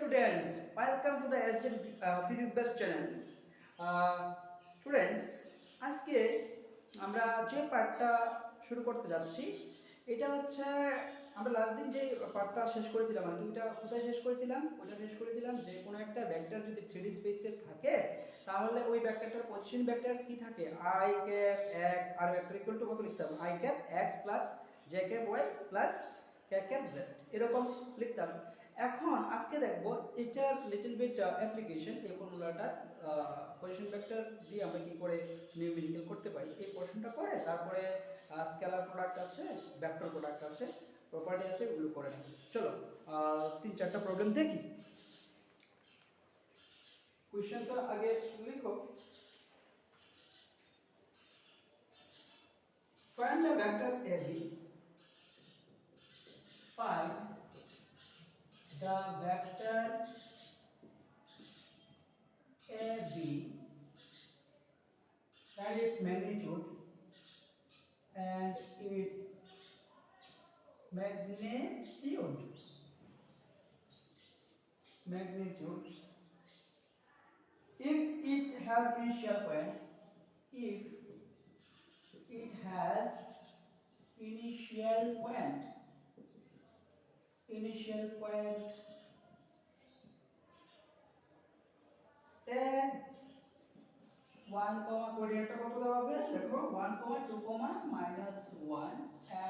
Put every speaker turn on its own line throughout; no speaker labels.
students, welcome to the Urgent Physics Based channel. Students, আজকে আমরা যে পার্টটা শুরু করতে যাচ্ছি এটা হচ্ছে আমরা লাস্ট দিন যে পার্টটা শেষ করেছিলাম আর ওইটা কোথায় শেষ করেছিলাম যে কোনো একটা ভেক্টর যদি 3D স্পেসে থাকে তাহলে ওই ভেক্টরটার পজিশন ভেক্টর কি থাকে i ক্যাপ x আর ভেক্টর ইকুয়াল টু কত লিখতাম i cap x plus j cap y plus k cap z এরকম লিখতাম। এখন আজকে দেখব এটার লিটল বিট অ্যাপ্লিকেশন এই ফর্মুলাটার পজিশন ভেক্টর দিয়ে আমরা কি করে নিউমেরিক্যাল করতে পারি এই পোরশনটা করে তারপরে স্কেলার প্রোডাক্ট আছে ভেক্টর প্রোডাক্ট আছে প্রপার্টি আছে ওগুলো করে নেব। চলো 3-4টা প্রবলেম দেখি। কোশ্চেনটা আগে লিখো। Find the vector AB. Find the vector AB and its magnitude magnitude if it has initial point then 1 কোঅর্ডিনেটটা কত দেওয়া আছে দেখো 1 2 -1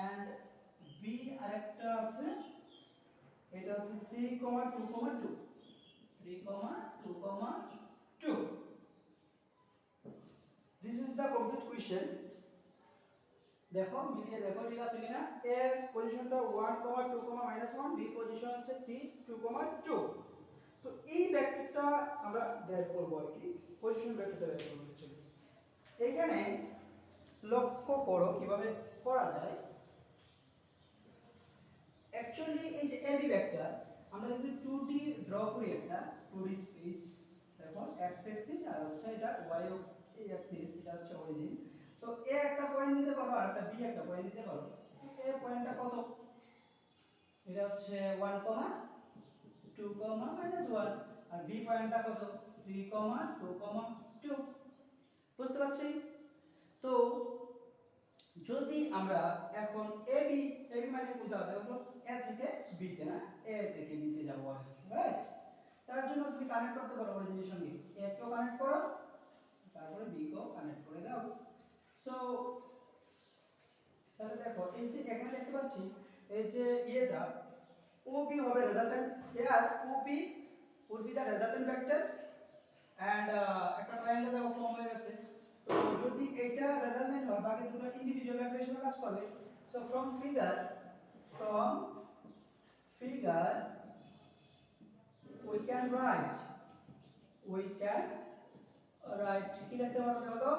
and b আরেকটা আছে এটা হচ্ছে 3 2 2 this is the complete question। দেখো মিলিয়ে দেখো ঠিক আছে কিনা। a পজিশনটা 1 2 -1 b পজিশন হচ্ছে 3 2 2। তো এই ভেক্টরটা আমরা বের করব আর কি পজিশন ভেক্টরটা বের করব। এখানে লক্ষ্য করো কিভাবে করা যায়। অ্যাকচুয়ালি এই যে এবি ভেক্টর আমরা যদি 2D ড্র করি একটা 2D স্পেস দেখো x অ্যাক্সিস আর হচ্ছে এটা y অ্যাক্সিস এটা হচ্ছে অরিজিন। তো a একটা পয়েন্ট দিতে পারো আর একটা b একটা পয়েন্ট দিতে পারো। a পয়েন্টটা কত এটা হচ্ছে 1 2 -1 আর b পয়েন্টটা কত 3 2 2 বুঝতে পারছি। তো যদি আমরা এখন এবি মানে কোনটা দেখো a থেকে b তে না a থেকে b তে যাব রাইট। তার জন্য তুমি কানেক্ট করতে পারো অরিজিনের সঙ্গে a কেও কানেক্ট করো তারপরে b কেও কানেক্ট করে দাও। সো তাহলে দেখো এই যে এখানে দেখতে পাচ্ছি এই যে এটা OB হবে resultant here OB would be the resultant vector and একটা ট্রায়াঙ্গেল দেখো ফর্ম হয়ে গেছে। তো যদি এটা রেজাল্টেন্ট হয় বাকি দুটো ইন্ডিভিজুয়াল ভেক্টর হিসেবে কাজ করবে। So from figure we can write কি লিখতে পারবো দেখো তো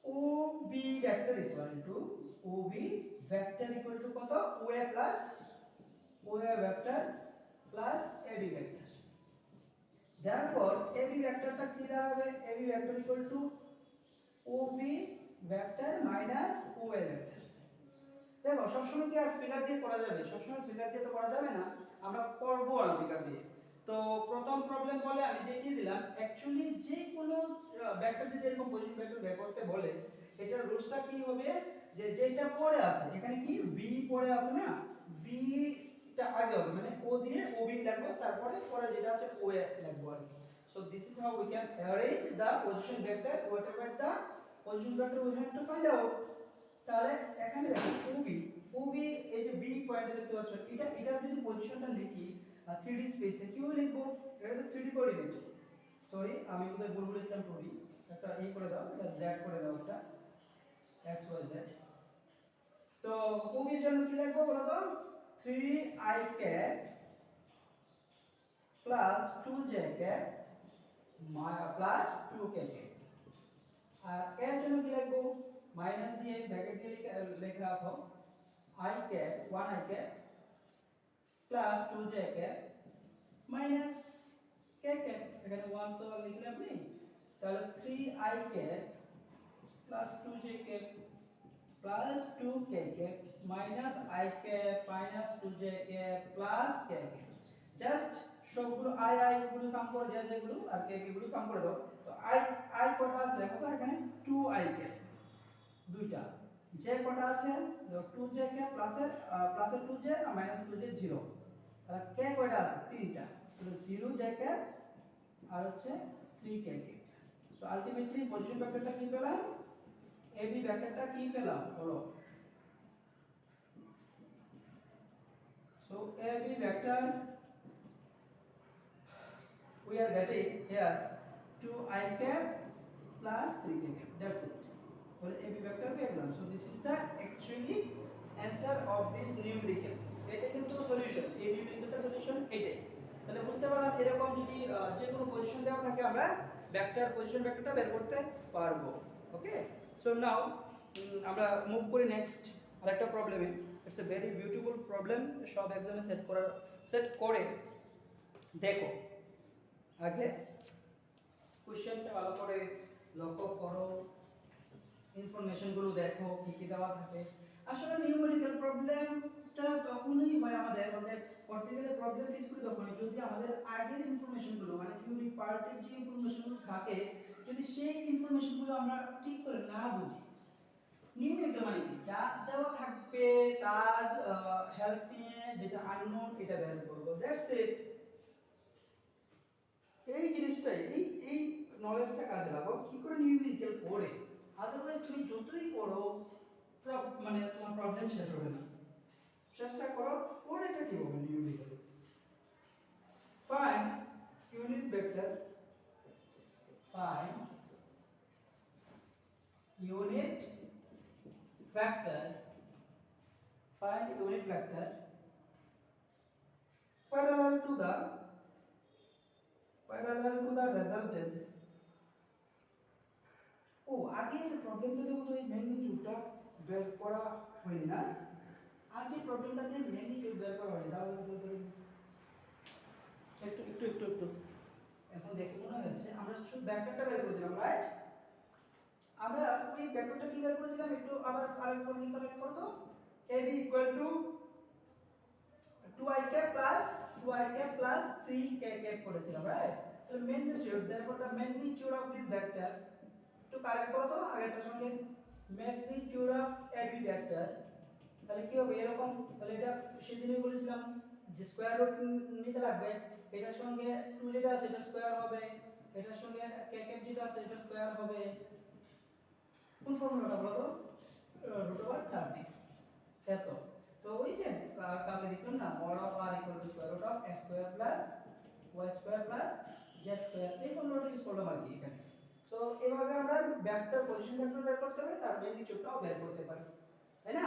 OB vector equal to কত OA vector plus AB vector। therefore AB vectorটা কি দাঁড়াবে AB vector equal to OB vector minus OA vector। দেখো সবসময় কি আর ফিগার দিয়ে করা যাবে সবসময় ফিগার দিয়ে তো করা যাবে না আমরা করব না ফিগার দিয়ে। তো প্রথম প্রবলেম বলে আমি দেখিয়ে দিলাম অ্যাকচুয়ালি যে কোনো ভেক্টর যদি এরকম পজিটিভ ভেক্টর বের করতে বলে এটার রুলসটা কি হবে যে যেটা পড়ে আছে এখানে কি b পড়ে আছে না b টা আগে হবে মানে o দিয়ে ob লিখবো তারপরে পরে যেটা আছে oa লিখবো আর কি। So this is how we can arrange the position vector whatever the position vector we have to find out. তাহলে এখানে দেখো OB এই যে b পয়েন্টে দেখতে পাচ্ছ এটা যদি পজিশনটা লিখি 3D স্পেসে কিভাবে লিখবো এটা তো 3D কোঅর্ডিনেট সরি আমি কোথায় ভুল বলেছিলাম 2D একটা এই করে দাও এটা z করে দাও এটা x y z। তো OB এর জন্য কি লিখবো বলো তো 3i cap plus 2j cap plus 2k cap আর এর জন্য কি লিখবো মাইনাস দিয়ে ব্র্যাকেট দিয়ে লিখে রাখো i cap 1i cap plus 2j cap minus k cap এখানে 1 তো লিখলে আপনি তাহলে 3i cap plus 2j cap plus 2k cap minus I cap minus 2j cap plus k cap। Just সবগুলো আই আই গুলো সাম করে যা যেগুলো আর কে কে গুলো সাম করে দাও। তো আই আই কটা আছে দেখো তো এখানে 2 আই কে দুইটা, জে কটা আছে দেখো 2 জে কে প্লাসের 2 জে আর মাইনাস 2 জে 0, তাহলে কে কয়টা আছে তিনটা, তাহলে 0 জে কে আর হচ্ছে 3 কে কে। সো আলটিমেটলি পজিশন ভেক্টরটা কি পেলাম, এবি ভেক্টরটা কি পেলাম বলো। So AB vector we are getting here 2 I cap plus 3 k cap, that's it. Well, AB vector পেয়ে গেলাম। So this is the actually answer of this numerical. এটা কিন্তু সলিউশন, এই নিউমেরিক্যালটা সলিউশন এটাই। তাহলে বুঝতে পারলাম এরকম যদি যে কোনো পজিশন দেওয়া থাকে আমরা ভেক্টর পজিশন ভেক্টরটা বের করতে পারবো। ওকে, সো নাও আমরা মুভ করি নেক্সট আরেকটা প্রবলেমে। It's a very beautiful problem, সব এক্সামে সেট করে দেখো। আগে কোশ্চেনটা ভালো করে লক্ষ্য করো, ইনফরমেশনগুলো দেখো কি কি দেওয়া থাকে। আসলে নিউমেরিক্যাল প্রবলেমটা তখনই হয় আমাদের করতে গেলে প্রবলেম ফেস করি তখনই যদি আমাদের আগের ইনফরমেশনগুলো মানে থিওরি পার্টের যে ইনফরমেশনগুলো থাকে যদি সেই ইনফরমেশনগুলো আমরা ঠিক করে না বুঝি। নিউমেরিক্যাল মানে কি, যা দেওয়া থাকবে তার হেল্প নিয়ে যেটা আননোন এটা বের করব, দ্যাটস ইট। এই জিনিসটাই এই নলেজটা কাজে লাগাও কি করে নিউমেরিক্যাল পড়ে, আদারওয়াইজ তুমি যতই পড়ো মানে তোমার প্রবলেম শেষ হবে না। চেষ্টা করো পড়েটা কি হবে numerical. Find unit vector, find unit vector, find unit vector parallel to the resultant। ও আগে প্রবলেমটা দেবো তো এই ম্যাগনিটিউডটা বের করা হয়নি না, আগে প্রবলেমটাতে ম্যাগনিটিউড বের করা হয়নি। তাহলে একটু একটু একটু একটু এখন দেখে মনে হচ্ছে আমরা শুধু ভেক্টরটা বের করেছিলাম, রাইট? আমরা ওই ভেক্টরটা কি বের করেছিলাম একটু আবার আরেকবার রিকলেক্ট করো তো। ab equal to 2i cap plus 3k cap করেছিলাম, রাইট? তো magnitude, therefore the magnitude of this vector একটু কারেক্ট করো তো আগেরটার সঙ্গে, ম্যাগনিটিউড অফ এবি ভেক্টর তাহলে কি হবে এরকম। তাহলে এটা সেদিনই বলেছিলাম যে স্কয়ার রুট নিতে লাগবে, এটার সঙ্গে 2 যেটা আছে এটা স্কয়ার হবে, এটার সঙ্গে কে ক্যাপ যেটা আছে এটা স্কয়ার হবে। কোন ফর্মুলাটা বলো তো, √30 এত। তো ওই যে কাকে দেখলাম না, mod of r equal to square root of x square plus y square plus z square, এই ফর্মুলাটা ইউজ করলাম আর কি এখানে। সো এভাবে আমরা ভেক্টর পজিশন ভেক্টর বের করতে পারি, তার ম্যাগনিটিউডটাও বের করতে পারি, তাই না?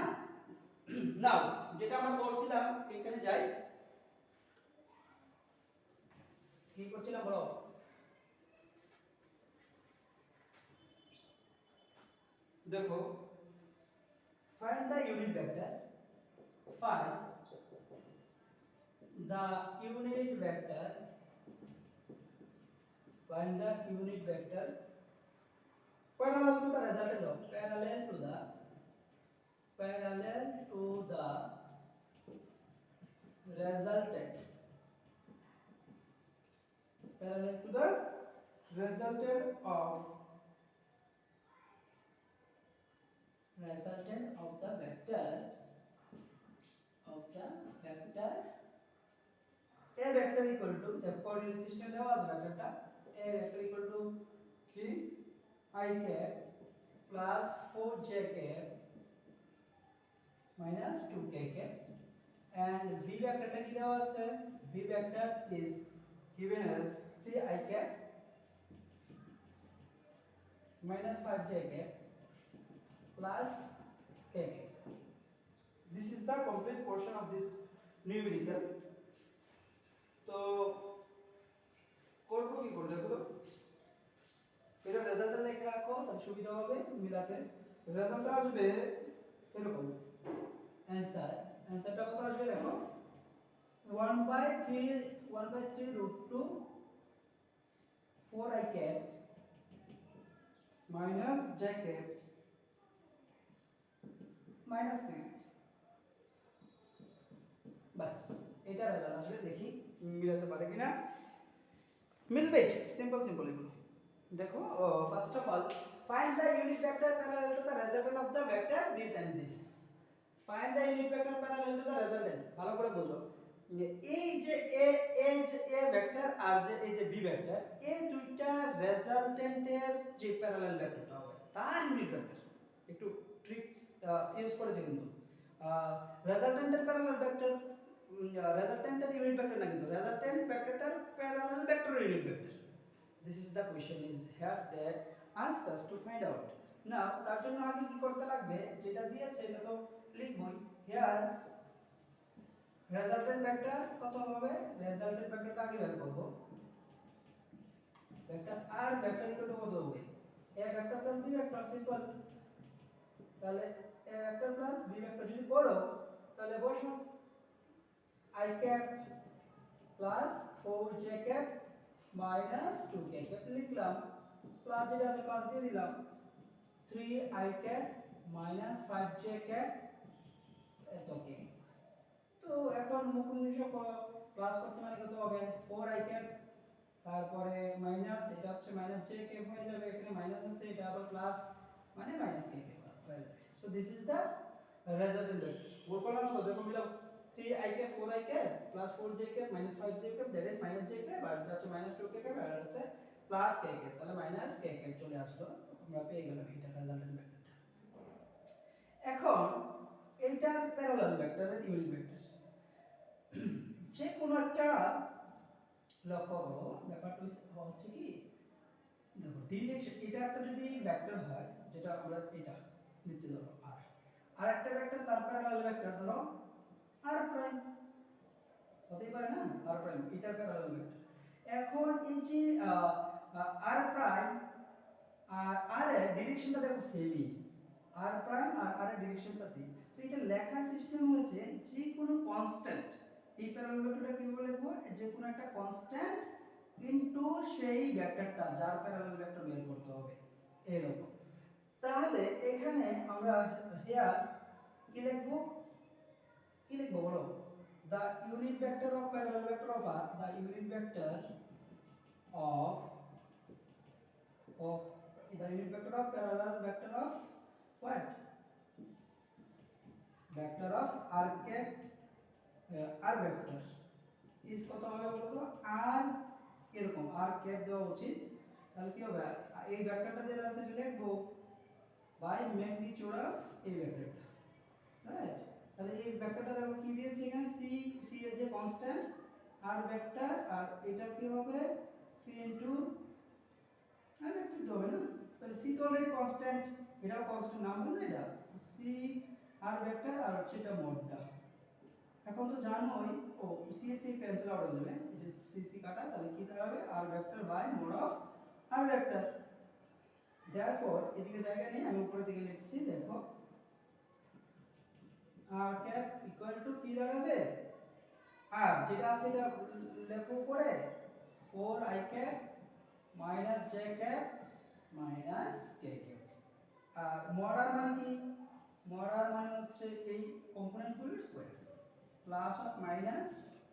নাও যেটা আমরা করছিলাম এখানে যাই, কি করছিলাম বলো। দেখো find the unit vector, find the unit vector, find the unit vector parallel to the resultant of, parallel to the resultant, parallel to the resultant of the vector a vector equal to the coordinate system দেওয়া আছে ভেক্টরটা a vector equal to কি I cap plus 4j cap minus 2k cap, and v vectorটা কি দেওয়া আছে, v vector is given as 3i cap minus 5j cap plus k cap. This is the complete portion of this numerical. তো করব কি করে দেখো তো, এটা রেজাল্টটা লিখে রাখো তাহলে সুবিধা হবে মিলাতে। রেজাল্টটা আসবে এরকম, অ্যানসারটা কত আসবে দেখো 1/3 √2 4i cap minus j cap minus 3, বাস এটা রেজাল্ট আসবে। দেখি মিলাতে পারে কিনা, মিলবে। সিম্পল সিম্পল এগুলো দেখো। First of all find the unit vector parallel to the resultant of the vector this and this. Find the unit vector parallel to the resultant, ভালো করে বোঝো যে এই যে এ ভেক্টর আর যে এই যে বি ভেক্টর, এই দুইটা রেজাল্টেন্টের যে প্যারালাল ভেক্টরটা হবে তার ইউনিট ভেক্টর। একটু ট্রিক্স ইউজ করেছে কিন্তু রেজাল্টেন্টের প্যারালাল ভেক্টর, রেজাল্টেন্টের ইউনিট ভেক্টর না, কিন্তু রেজাল্টেন্ট ভেক্টরটার প্যারালাল ভেক্টরের unit vector. This is the question is here they ask us to find out. Now তার জন্য আগে কি করতে লাগবে, যেটা দিয়েছে এটা তো লিখবই। here resultant vector কত হবে, resultant vectorটা আগে বের করব। Vector r vector equal to কত হবে, a vector plus b vector, simple. তাহলে a vector plus b vector যদি করো তাহলে বসো i cap plus 4j cap minus 2k cap লিখলাম, প্লাস যেটা আছে প্লাস দিয়ে দিলাম, 3i cap minus 5j cap এত k। তো এখন মুখনিশ প্লাস করতে মানে কত হবে, 4i cap তারপরে মাইনাস, এটা হচ্ছে মাইনাস j cap হয়ে যাবে, এখানে মাইনাস আছে, এটা আবার প্লাস মানে মাইনাস k cap হয়ে যাবে। So this is the resultant vector. ওর করলাম তো দেখো মিলাও, 3i cap 4i cap plus 4j cap minus 5j cap that is minus j cap আর এটা হচ্ছে minus 2k cap আর হচ্ছে plus k cap, তাহলে minus k cap চলে আসলো, আমরা পেয়ে গেলাম এটা রেজাল্টেন্ট ভেক্টরটা। এখন এইটার প্যারালাল ভেক্টরের ইউনিট ভেক্টর যে কোনো একটা লক্ষ্য করো, ব্যাপারটা হচ্ছে কি দেখো ডিরেকশন, এটা একটা যদি ভেক্টর হয় যেটা আমরা এটা নিচে ধরো r, আর একটা ভেক্টর তার প্যারালাল ভেক্টর ধরো r প্রাইম, হতেই পারে না r প্রাইম, এটা প্যারালাল ভেক্টর। এখন এই যে r প্রাইম আর r এর ডিরেকশনটা দেখো সেমই, r প্রাইম আর r এর ডিরেকশনটা সেম। তো এটা লেখার সিস্টেম হচ্ছে যে কোনো কনস্ট্যান্ট, এই প্যারালাল ভেক্টরটা কিভাবে লিখবো, যে কোনো একটা কনস্ট্যান্ট ইনটু সেই ভেক্টরটা যার প্যারালাল ভেক্টর বের করতে হবে এরকম। তাহলে এখানে আমরা হিয়ার কি লিখবো, কি লিখবো বলো, the unit vector of parallel vector of r, the unit vector of the unit vector of parallel vector of what, vector of r cap r vector is কত হবে বলো তো, r এরকম r cap দেওয়া উচিত। তাহলে কি হবে, এই ভেক্টরটা যেটা আছে সেটা লিখবো by magnitude of এই ভেক্টরটা, রাইট। তাহলে এই ভেক্টরটা দেখো কি দিয়েছে এখানে, c এর যে কনস্ট্যান্ট r ভেক্টর, আর এটা কি হবে c ইনটু আর ভেক্টর তো হবে না, তাহলে c তো অলরেডি কনস্ট্যান্ট, এটাও কনস্ট্যান্ট নাম হলো এটা c r ভেক্টর, আর হচ্ছে এটা মোডটা। এখন তো জানোই ও c ক্যান্সেল আউট হয়ে যাবে, এই যে c কাটা, তাহলে কি দাঁড়াবে r vector by mod of r vector. therefore এদিকে জায়গা নেই, আমি উপরের দিকে লিখছি, দেখো r cap ইকুয়াল টু কি দাঁড়াবে, r যেটা আছে এটা লেখো পরে 4i cap minus j cap minus k cap। আর mod r মানে কি, mod r মানে হচ্ছে এই কম্পোনেন্টগুলোর স্কয়ার প্লাস অফ মাইনাস,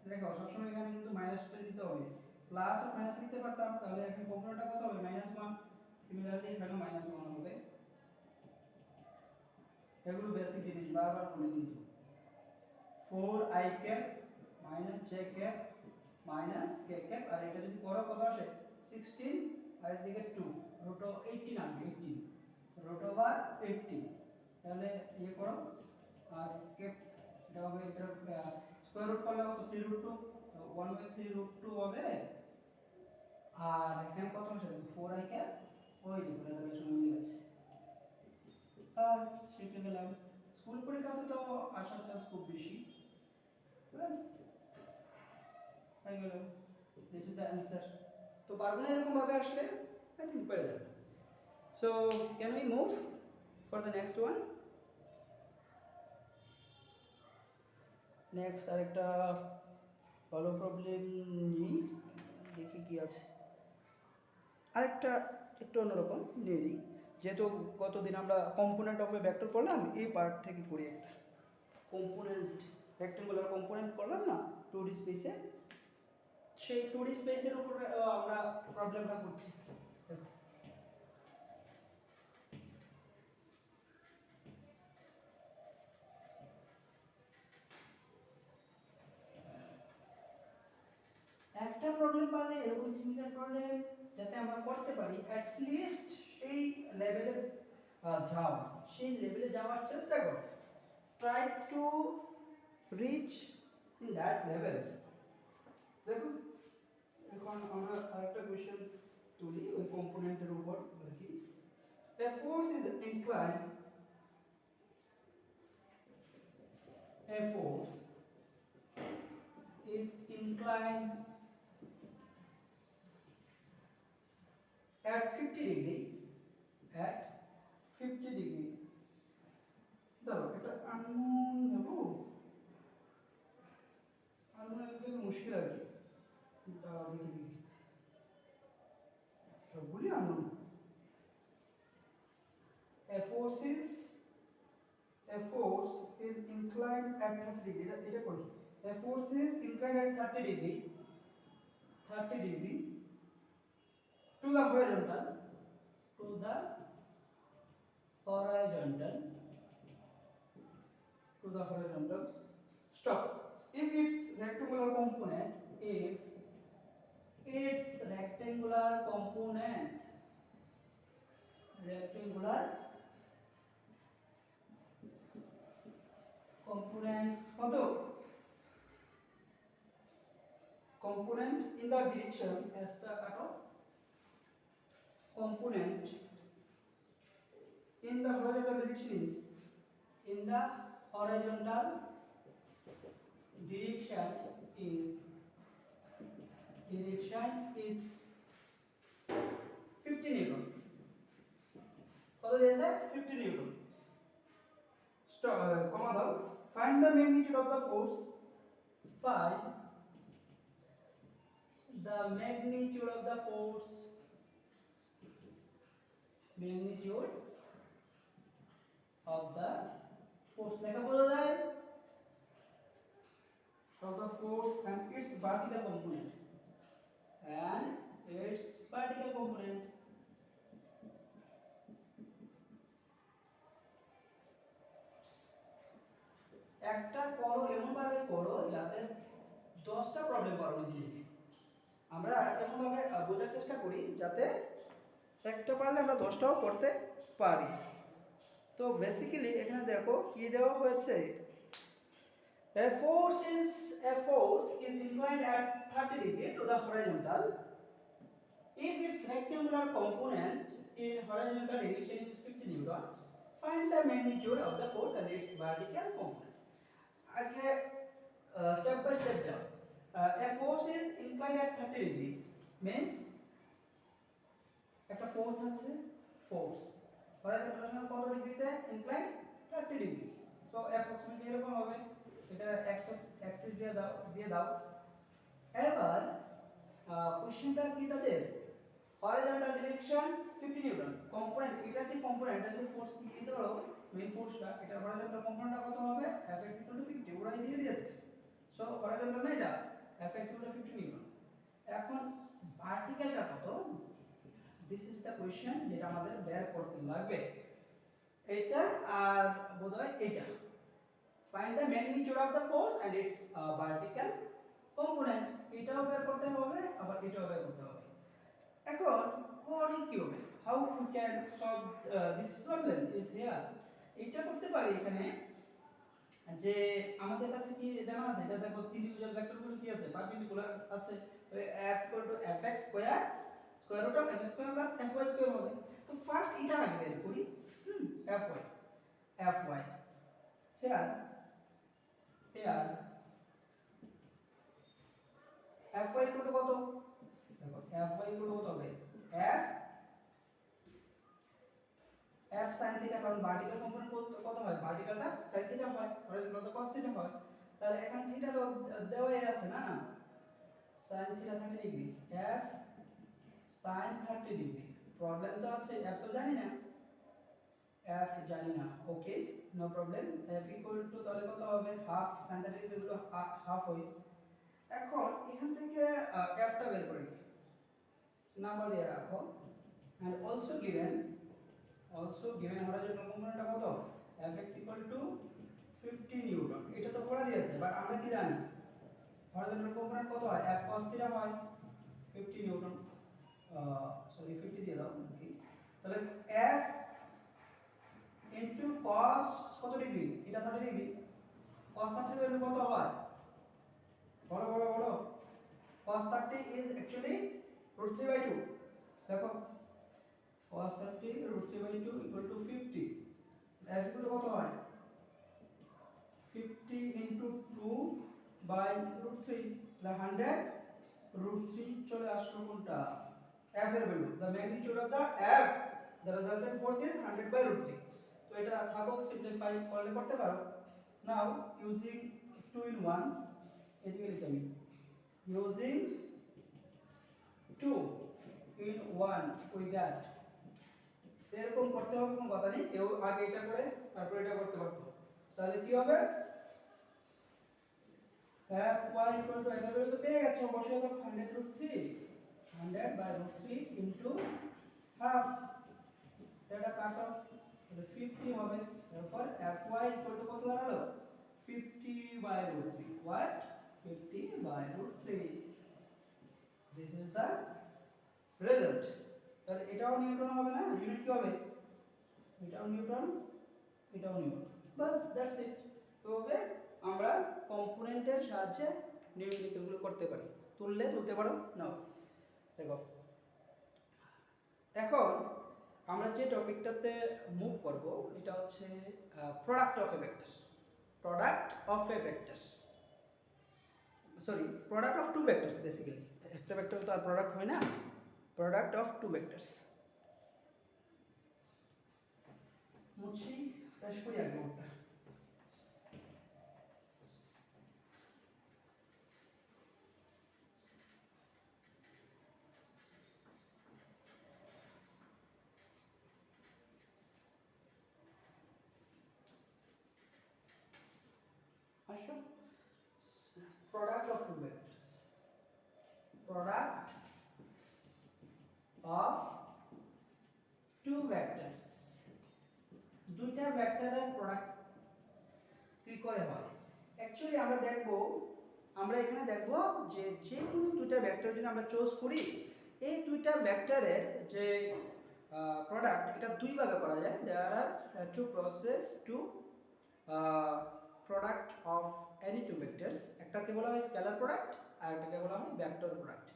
দেখো সবসময় এখানে কিন্তু মাইনাসটা দিতে হবে, প্লাস অফ মাইনাস লিখতে পারতাম, তাহলে এখন কম্পোনেন্টটা কত হবে, -1। সিমিলারলি এখানে -1 হবে। এগুলো বেসিক জিনিস বারবার মনে, কিন্তু 4i cap minus j cap minus k cap, আর এটা যদি করো কত আসে 16, আর এদিকে 2 রুট 18 আসবে, 18 রুট ওভার 18। তাহলে এই করো আর cap এটা হবে, এটা স্কয়ার রুট করলে কত 3 রুট 2, 1/3 রুট 2 হবে। আর এখানে কত আসে 4i cap, ওই যে রেজাল্টেশন মিলে গেছে। আর শিখে গেলাম, স্কুল পরীক্ষাতে তো আসার চান্স খুব বেশি। হয়ে গেল, দিস ইজ দ্য অ্যান্সার। তো পারবে না এরকম ভাবে আসলে, আই থিঙ্ক পেরে যাবে। So can we move for the next one. Next আরেকটা ভালো প্রবলেম নিই, দেখি কি আছে। আরেকটা একটু অন্যরকম নিয়ে নিই, যেহেতু কতদিন আমরা কম্পোনেন্ট অফ এ ভেক্টর পড়লাম, এই পার্ট থেকে করি একটা কম্পোনেন্ট, রেক্টেঙ্গুলার কম্পোনেন্ট করলাম না 2D স্পেসে। সেই 2D স্পেসের উপর আমরা প্রবলেমটা করছি। দেখো একটা প্রবলেম পারলে এরকম সিমিলার প্রবলেম যাতে আমরা করতে পারি অ্যাট লিস্ট সেই লেভেলে যাও, সেই লেভেলে যাওয়ার চেষ্টা করো, try to reach in that level. দেখো এখন আমরা আরেকটা কোশ্চেন তুলি ওই কম্পোনেন্টের উপর আর কি। A force is inclined, a force is inclined at 50 degree, at 50 degree। ধরো এটা আননোন হলো, আননোন একটু মুশকিল আর কি, এটা দেখি দেখি সবগুলি unknown. A force is inclined at 30 degree, এটা করি। A force is inclined at 30 degree, 30 degree to the horizontal, to the horizontal, to the horizontal. Stop. If its rectangular component, if its rectangular component, rectangular components কত, component in the direction as টা কাটো, component in the horizontal direction is, in the horizontal direction is 50 Newton. কত দিয়েছে? 50 Newton. কমা দাও। Find the magnitude of the force, find the magnitude of the force, magnitude of the force লেখা বোঝা যায়, of the force and its vertical component, and its vertical component। একটা করো এমন ভাবে করো যাতে 10টা প্রবলেম পারো নিজে। আমরা এমন ভাবে বোঝার চেষ্টা করি যাতে একটা পারলে আমরা 10টাও করতে পারি। তো বেসিক্যালি এখানে দেখো কি দেওয়া হয়েছে, a force is inclined at 30 degree to the horizontal if its rectangular component in horizontal direction is 50 newton, find the magnitude of the force and its vertical component। আগে step by step যাও। A force is inclined at 30 degree means একটা force আছে, force horizontal কত ডিগ্রিতে incline 30 degree. So approximately এরকম হবে, এটা Axis দিয়ে দাও। এবার কোশ্চেনটা কি তাদের, হরাইজন্টাল ডিরেকশন 50 নিউটন, কম্পোনেন্ট এটা যে কম্পোনেন্ট এটা যে ফোর্স কি ধরো মেইন ফোর্সটা, এটা হরাইজন্টাল কম্পোনেন্টটা কত হবে, Fx 50 ওরাই দিয়ে দিয়েছে। সো হরাইজন্টাল না এটা Fx 50 নিউটন। এখন ভার্টিক্যালটা কত, দিস ইজ দ্য কোশ্চেন যেটা আমাদের বের করতে লাগবে, এটা আর বোধহয় এটা। Find the magnitude of the force and its vertical component, এটাও বের করতে হবে আবার এটাও বের করতে হবে। এখন করি কি হবে, how we can solve this problem is here. এটা করতে পারি এখানে যে আমাদের কাছে কি জানা আছে, এটা দেখো ইন্ডিভিজুয়াল ভেক্টরগুলো কি আছে, পারপেন্ডিকুলার আছে, f fx square square root of fx square plus fy square হবে। তো ফার্স্ট এটা আগে বের করি, fy here fy equal to কত, দেখো fy ইকুয়াল টু কত হবে, f f sin থিটা, কারণ ভার্টিক্যাল কম্পোনেন্ট কত হয়, ভার্টিক্যালটা sin থিটা হয়, হরিজন্টাল তো cos থিটা হয়। তাহলে এখানে থিটা তো দেওয়াই আছে না, sin theta 30 degree, f sin 30 degree. Problem তো আছে, f তো জানি না, f জানি না, okay no problem. f equal to তাহলে কত হবে, হাফ sin 30 ডিগ্রি হলো হাফ হয়, এখন এখান থেকে এফটা বের করে নিই, নাম্বার দিয়ে রাখো। and also given horizontal কম্পোনেন্টটা কত, fx = 50 নিউটন। এটা তো পড়া দিয়েছে, বাট আমরা কি জানি horizontal কম্পোনেন্ট কত হয়, f cos থিটা হয় 50 নিউটন। সরি 50 দিয়ে দাও কি, তাহলে f ইনটু cos কত ডিগ্রি, এটা 30 ডিগ্রি, cos 30 ভ্যালু কত হয়, বড় বড় বড়, cos 30 is actually √3/2। দেখো cos 30 √3/2 = 50, f ইকুয়াল কত হয় 50 * 2/√3, তাহলে 100 √3 চলে আসলো কোনটা, f এর value, the magnitude of the f, the resultant force is 100/√3। তো এটা থাকুক, সিম্পলিফাই করলে করতে পারো। নাও ইউজিং 2 in 1, এদিকে লিখে আমি using 2 in 1 we got, এরকম করতে হবে কোনো কথা নেই, কেউ আগে এটা করে তারপর এটা করতে পারতো। তাহলে কি হবে, fy = f এর ভ্যালু তো পেয়ে গেছো, বসিয়ে দাও 100/√3, 100/√3 ইনটু হাফ, এটা কাটো, তাহলে 50 হবে। তারপর fy = কত দাঁড়ালো, 50/√3, what 50/√3, this is the result। তাহলে এটাও নিউটন হবে না, ইউনিট কি হবে, এটাও নিউটন, এটাও নিউটন, বাস দ্যাটস ইট। তবে আমরা কম্পোনেন্টের সাহায্যে নিউমেরিক্যালগুলো করতে পারি, তুলতে পারো নাও। দেখো এখন আমরা যে টপিকটাতে মুভ করব এটা হচ্ছে product of a vector, product of a vector, sorry product of two vectors. Basically একটা ভেক্টর তো আর প্রোডাক্ট হয় না, প্রোডাক্ট অফ টু ভেক্টরস। মুছি ফ্রেশ করি আগে ওটা। আসো, product of two vectors, product of two vectors, দুইটা ভেক্টরের প্রোডাক্ট কি করে হয়। অ্যাকচুয়ালি আমরা দেখব, আমরা এখানে দেখব যে যে কোনো দুইটা ভেক্টর যদি আমরা চুজ করি, এই দুইটা ভেক্টরের যে প্রোডাক্ট এটা দুইভাবে করা যায়। There are two process two product of any two vectors, একটাকে বলা হয় স্কেলার প্রোডাক্ট আর একটাকে বলা হয় ভেক্টর প্রোডাক্ট।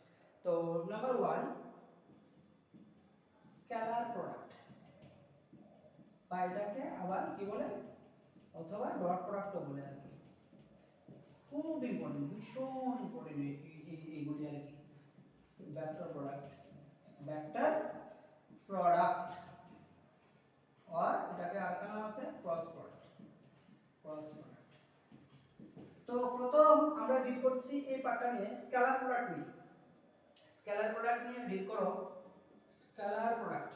তো নাম্বার 1 স্কেলার প্রোডাক্ট, বা এটাকে আবার কি বলে, অথবা ডট প্রোডাক্টও বলে আর কি। খুব ইম্পর্টেন্ট, ভীষণ ইম্পর্টেন্ট এইগুলি আর কি। ভেক্টর প্রোডাক্ট, ভেক্টর প্রোডাক্ট, আর এটাকে আরেকটা নাম আছে ক্রস প্রোডাক্ট, ক্রস প্রোডাক্ট। তো প্রথম আমরা ডিল করছি এই পার্টটা নিয়ে, স্কেলার প্রোডাক্ট নিয়ে। স্কেলার প্রোডাক্ট নিয়ে ডিল করো, স্কেলার প্রোডাক্ট।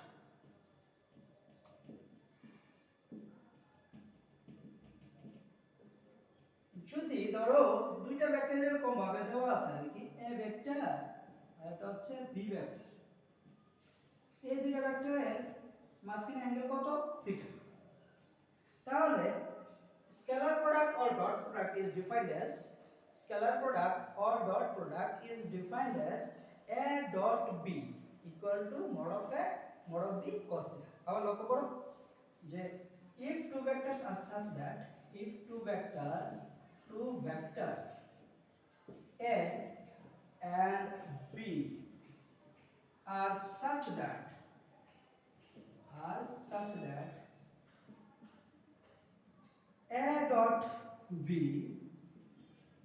যদি ধরো দুইটা ভেক্টর এরকম ভাবে দেওয়া আছে আর কি, এ ভেক্টর আর এটা হচ্ছে বি ভেক্টর, এই দুইটা ভেক্টরের মাঝখানে অ্যাঙ্গেল কত, থিটা। তাহলে scalar product or dot product is defined as, scalar product or dot product is defined as a dot b equal to mod of a mod of b cos theta। আবার লক্ষ্য করো যে if two vectors are such that, if two vectors a and b are such that a dot b,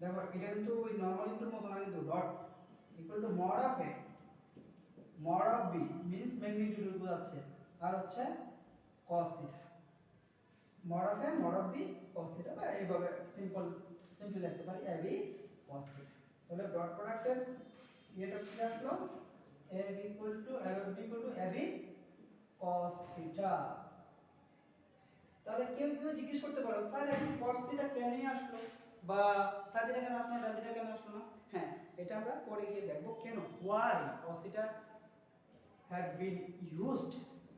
দেখো এটা কিন্তু ওই normal ইনটুর মতো না, কিন্তু dot equal to mod of a mod of b means magnitude বোঝাচ্ছে, আর হচ্ছে cos theta, mod of a mod of b cos theta, বা এইভাবে সিম্পল লিখতে পারি ab cos theta। তাহলে ডট প্রোডাক্টের এটা কি আসলো, ab equal to ab cos theta। তাহলে কেউ জিজ্ঞেস করতে পারো স্যার এখন cos theta কেন আসলো, বা sin theta কেন আসলো না, tan theta কেন আসলো না। হ্যাঁ, এটা আমরা পরে গিয়ে দেখবো কেন why cos theta had been used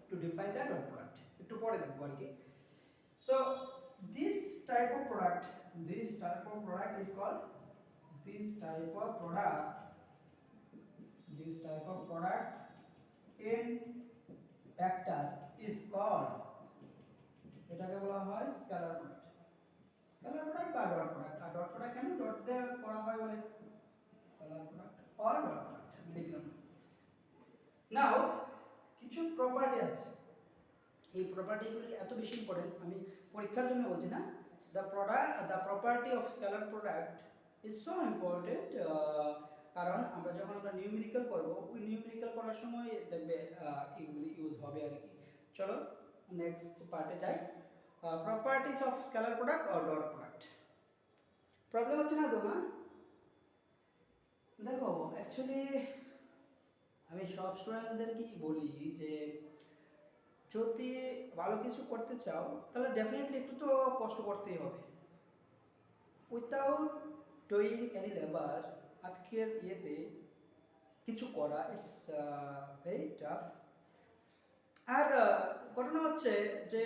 to define the dot product, একটু পরে দেখবো আর কি। So this type of product is called this type of product in vector is called, এটাকে বলা হয় স্কেলার প্রোডাক্ট। স্কেলার প্রোডাক্ট বা ডট প্রোডাক্ট। আর dot product কেন ডট দিয়ে করা হয় বলে scalar product or dot product লিখলাম। নাও কিছু প্রপার্টি আছে, এই প্রপার্টিগুলি এত বেশি ইম্পর্টেন্ট, আমি পরীক্ষার জন্য বলছি না। The property of scalar product is so important, কারণ আমরা যখন নিউমেরিক্যাল করব, ওই নিউমেরিক্যাল করার সময় দেখবে এগুলি ইউজ হবে আর কি। চলো নেক্সট পার্টে যাই, properties of scalar product or dot product. Problem হচ্ছে না তো? না দেখো, অ্যাকচুয়ালি আমি সব স্টুডেন্টদেরকেই বলি যে যদি ভালো কিছু করতে চাও তাহলে ডেফিনেটলি একটু তো কষ্ট করতেই হবে। উইথাউট ডুইং এনি লেবার আজকের ইয়েতে কিছু করা ইটস ভেরি টাফ। আর ঘটনা হচ্ছে যে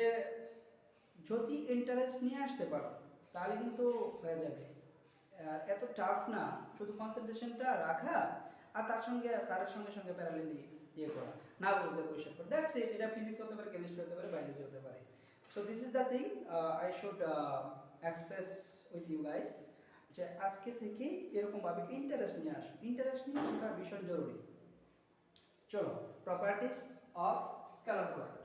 যদি ইন্টারেস্ট নিয়ে আসতে পারো তাহলে কিন্তু হয়ে যাবে। এত টাফ না, শুধু কনসেন্ট্রেশনটা রাখা আর তার সঙ্গে স্যারের সঙ্গে প্যারালেলি ইয়ে করা, না বুঝলে কোয়েশ্চেন করা, দ্যাটস ইট। এটা ফিজিক্স হতে পারে, কেমিস্ট্রি হতে পারে, বায়োলজি হতে পারে। So this is the thing I should express with you guys, যে আজকে থেকেই এরকমভাবে ইন্টারেস্ট নিয়ে আসো। ইন্টারেস্ট নিয়ে সেটা ভীষণ জরুরি। চলো, প্রপার্টিস অফ স্কেলার প্রোডাক্ট।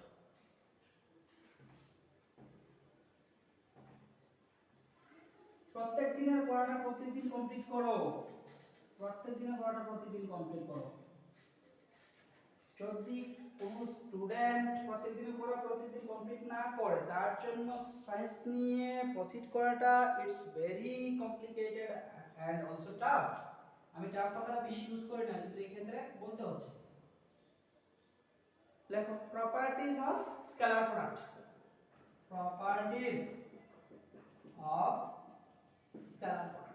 প্রত্যেক দিনের পড়াটা প্রতিদিন কমপ্লিট করো, প্রত্যেক দিনের পড়াটা প্রতিদিন কমপ্লিট করো। যদি কোনো স্টুডেন্ট প্রত্যেক দিনের পড়া প্রতিদিন কমপ্লিট না করে, তার জন্য সায়েন্স নিয়ে প্রসিড করাটা it's very complicated and also tough. আমি টাফ কথাটা বেশি ইউজ করি না, কিন্তু এই ক্ষেত্রে বলতে হচ্ছে। লেখো properties of scalar product. Properties of scalar product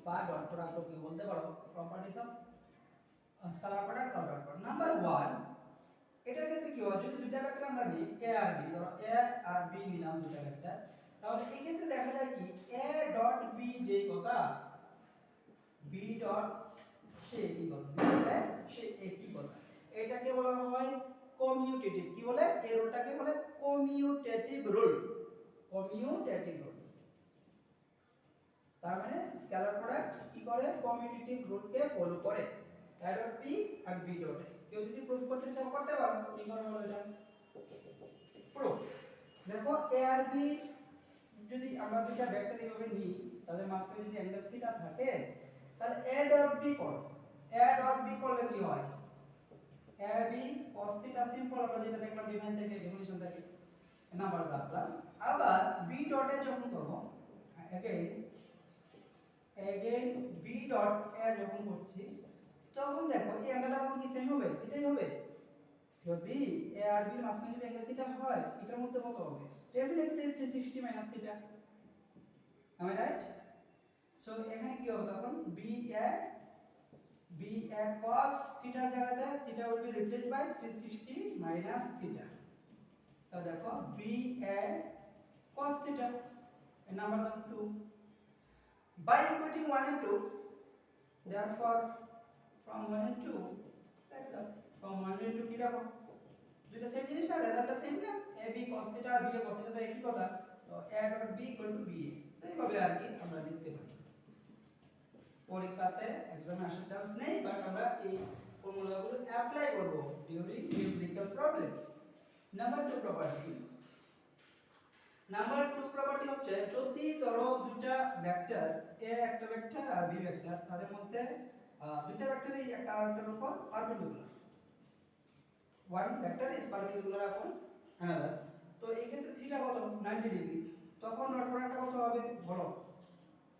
বা ডট প্রোডাক্ট কি বলতে পারো, প্রপার্টিজ অফ স্কেলার প্রোডাক্ট বা ডট প্রোডাক্ট। নাম্বার 1, এটার ক্ষেত্রে কি হয়, যদি দুইটা ভেক্টর আমরা নিই a আর b, ধরো a আর b নিলাম দুইটা ভেক্টর, তাহলে এই ক্ষেত্রে দেখা যায় কি a ডট b যেই কথা, b ডট সে একই কথা, b ডট সে একই কথা, এটাকে বলা হয় কমিউটেটিভ। কি বলে? এই রুলটাকে বলে কমিউটেটিভ রুল। কমিউটেটিভ রুল তার মানে স্কেলার প্রোডাক্ট কি করে, কমিউটেটিভ রুলকে ফলো করে। a ডট b আর b ডট a। কেউ যদি প্রুফ করতে চাও করতে পারো, কি করে বলো এটা প্রুফ। দেখো a আর b যদি আমরা দুটো ভেক্টর এইভাবে নিই, তাহলে মাঝখানে যদি অ্যাঙ্গেল থিটা থাকে, তাহলে a ডট b করো। a ডট b করলে কি হয়, a b cos theta simple, আমরা যেটা দেখলাম ডিফাইন থেকে ডেফিনিশন থেকে নাম্বার রাখলাম। আবার b ডট a যখন করব, अगेन b ডট a যখন করছি, তখন দেখো এই অ্যাঙ্গেলটা তখন কি সেম হবে, থিটাই হবে। যদি a আর b এর মাঝখানে যদি অ্যাঙ্গেল থিটা হয়, এটার মধ্যে কত হবে, definitely 360 minus theta. am I right? So এখানে কি হবে তখন, b a cos থিটার জায়গাতে theta will be replaced by 360 minus theta. তো দেখো b a cos থিটা, এর নাম্বার দাও 2। by equating 1 and 2, therefore from 1 and 2 like that, from 1 and 2 কি দেখো দুটো সেম জিনিস না, রেজাল্টটা সেম না, a b cos থিটা আর b a cos থিটা তো একই কথা। তো a dot b equal to b a, তো এইভাবে আর কি আমরা লিখতে পারি। পরীক্ষাতে এক্সামে আসার চান্স নেই, বাট আমরা এই ফর্মুলাগুলো অ্যাপ্লাই করব during numerical problem. Number 2 property. Number 2 property হচ্ছে, যদি ধরো দুটো ভেক্টর a একটা ভেক্টর আর b ভেক্টর, তাদের মধ্যে দুটো ভেক্টরই একটা আরেকটার উপর perpendicular, one vector is perpendicular upon another, তো এই ক্ষেত্রে থিটা কত 90 ডিগ্রি, তখন ডট প্রোডাক্টটা কত হবে বলো,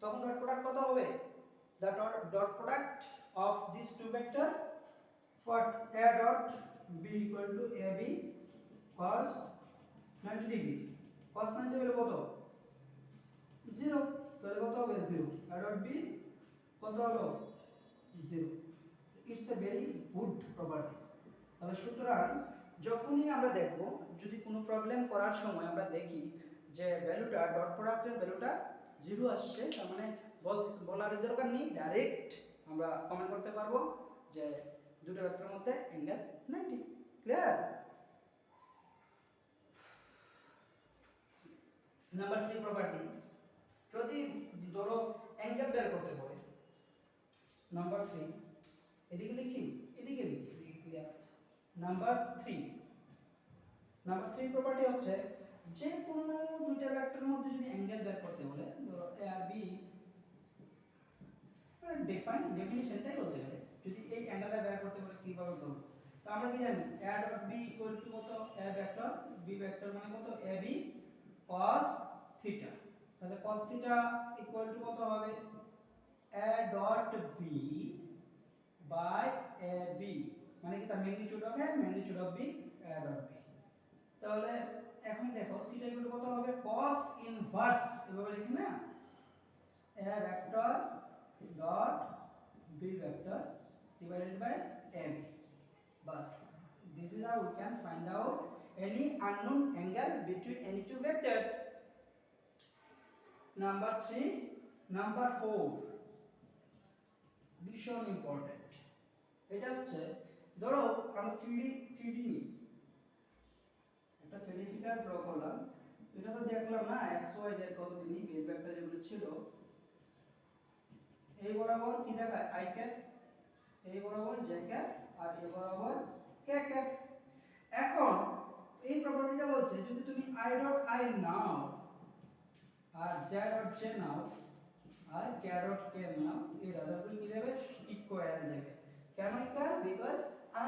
তখন ডট প্রোডাক্ট কত হবে, the dot product of these two vector, what, a dot b equal to ab cos 90 degree, cos 90 হলো কত 0, তাহলে কত হবে 0, a dot b কত হলো 0। It's a very good property. তাহলে সুতরাং যখনই আমরা দেখব যদি কোনো প্রবলেম করার সময় আমরা দেখি যে ভ্যালুটা ডট প্রোডাক্টের ভ্যালুটা 0 আসছে, তার মানে বলার দরকার নেই, ডাইরেক্ট আমরা কমেন্ট করতে পারবো যে দুটো ভেক্টরের মধ্যে অ্যাঙ্গেল 90। ক্লিয়ার? নাম্বার 3 প্রপার্টি, যদি ধরো অ্যাঙ্গেল বের করতে বলে, নাম্বার 3 এদিকে লিখি এদিকে লিখি, ক্লিয়ার আছে। নাম্বার 3 প্রপার্টি হচ্ছে যে কোনো দুইটা ভেক্টরের মধ্যে যদি অ্যাঙ্গেল বের করতে বলে, ধরো এ আর বি, ডেফিনিশনটাই বলতে গেলে যদি এই অ্যাঙ্গেলটা বের করতে বলে কিভাবে করব, তো আমরা কি জানি a dot b equal to কত, a ভেক্টর b ভেক্টর মানে কত ab cos থিটা। তাহলে cos থিটা ইকুয়াল টু কত হবে a dot b by ab, মানে কি তার magnitude of a magnitude of b a dot b। তাহলে এখন দেখো থিটা ইকুয়াল টু কত হবে cos ইনভার্স, এভাবে লিখি না, a vector dot b vector divided by ab, bas this is how we can find out any unknown angle between any two vectors. Number 3, number 4 ভীষণ important. এটা হচ্ছে ধরো আমরা 3D নিই, একটা 3D ফিগার ড্র করলাম, এটা তো দেখলাম না x y z কত দিনই বেস ভেক্টর যেগুলো ছিল, এই বরাবর কি দেখায় i ক্যাপ, এই বরাবর j ক্যাপ, আর এই বরাবর k ক্যাপ। এখন এই প্রপার্টিটা বলছে যদি তুমি i ডট i নাও আর j ডট j নাও আর k ডট k নাও, এই রাদারগুলো কি দেবে ইকুয়াল দেবে। কেন ইকুয়াল? বিকজ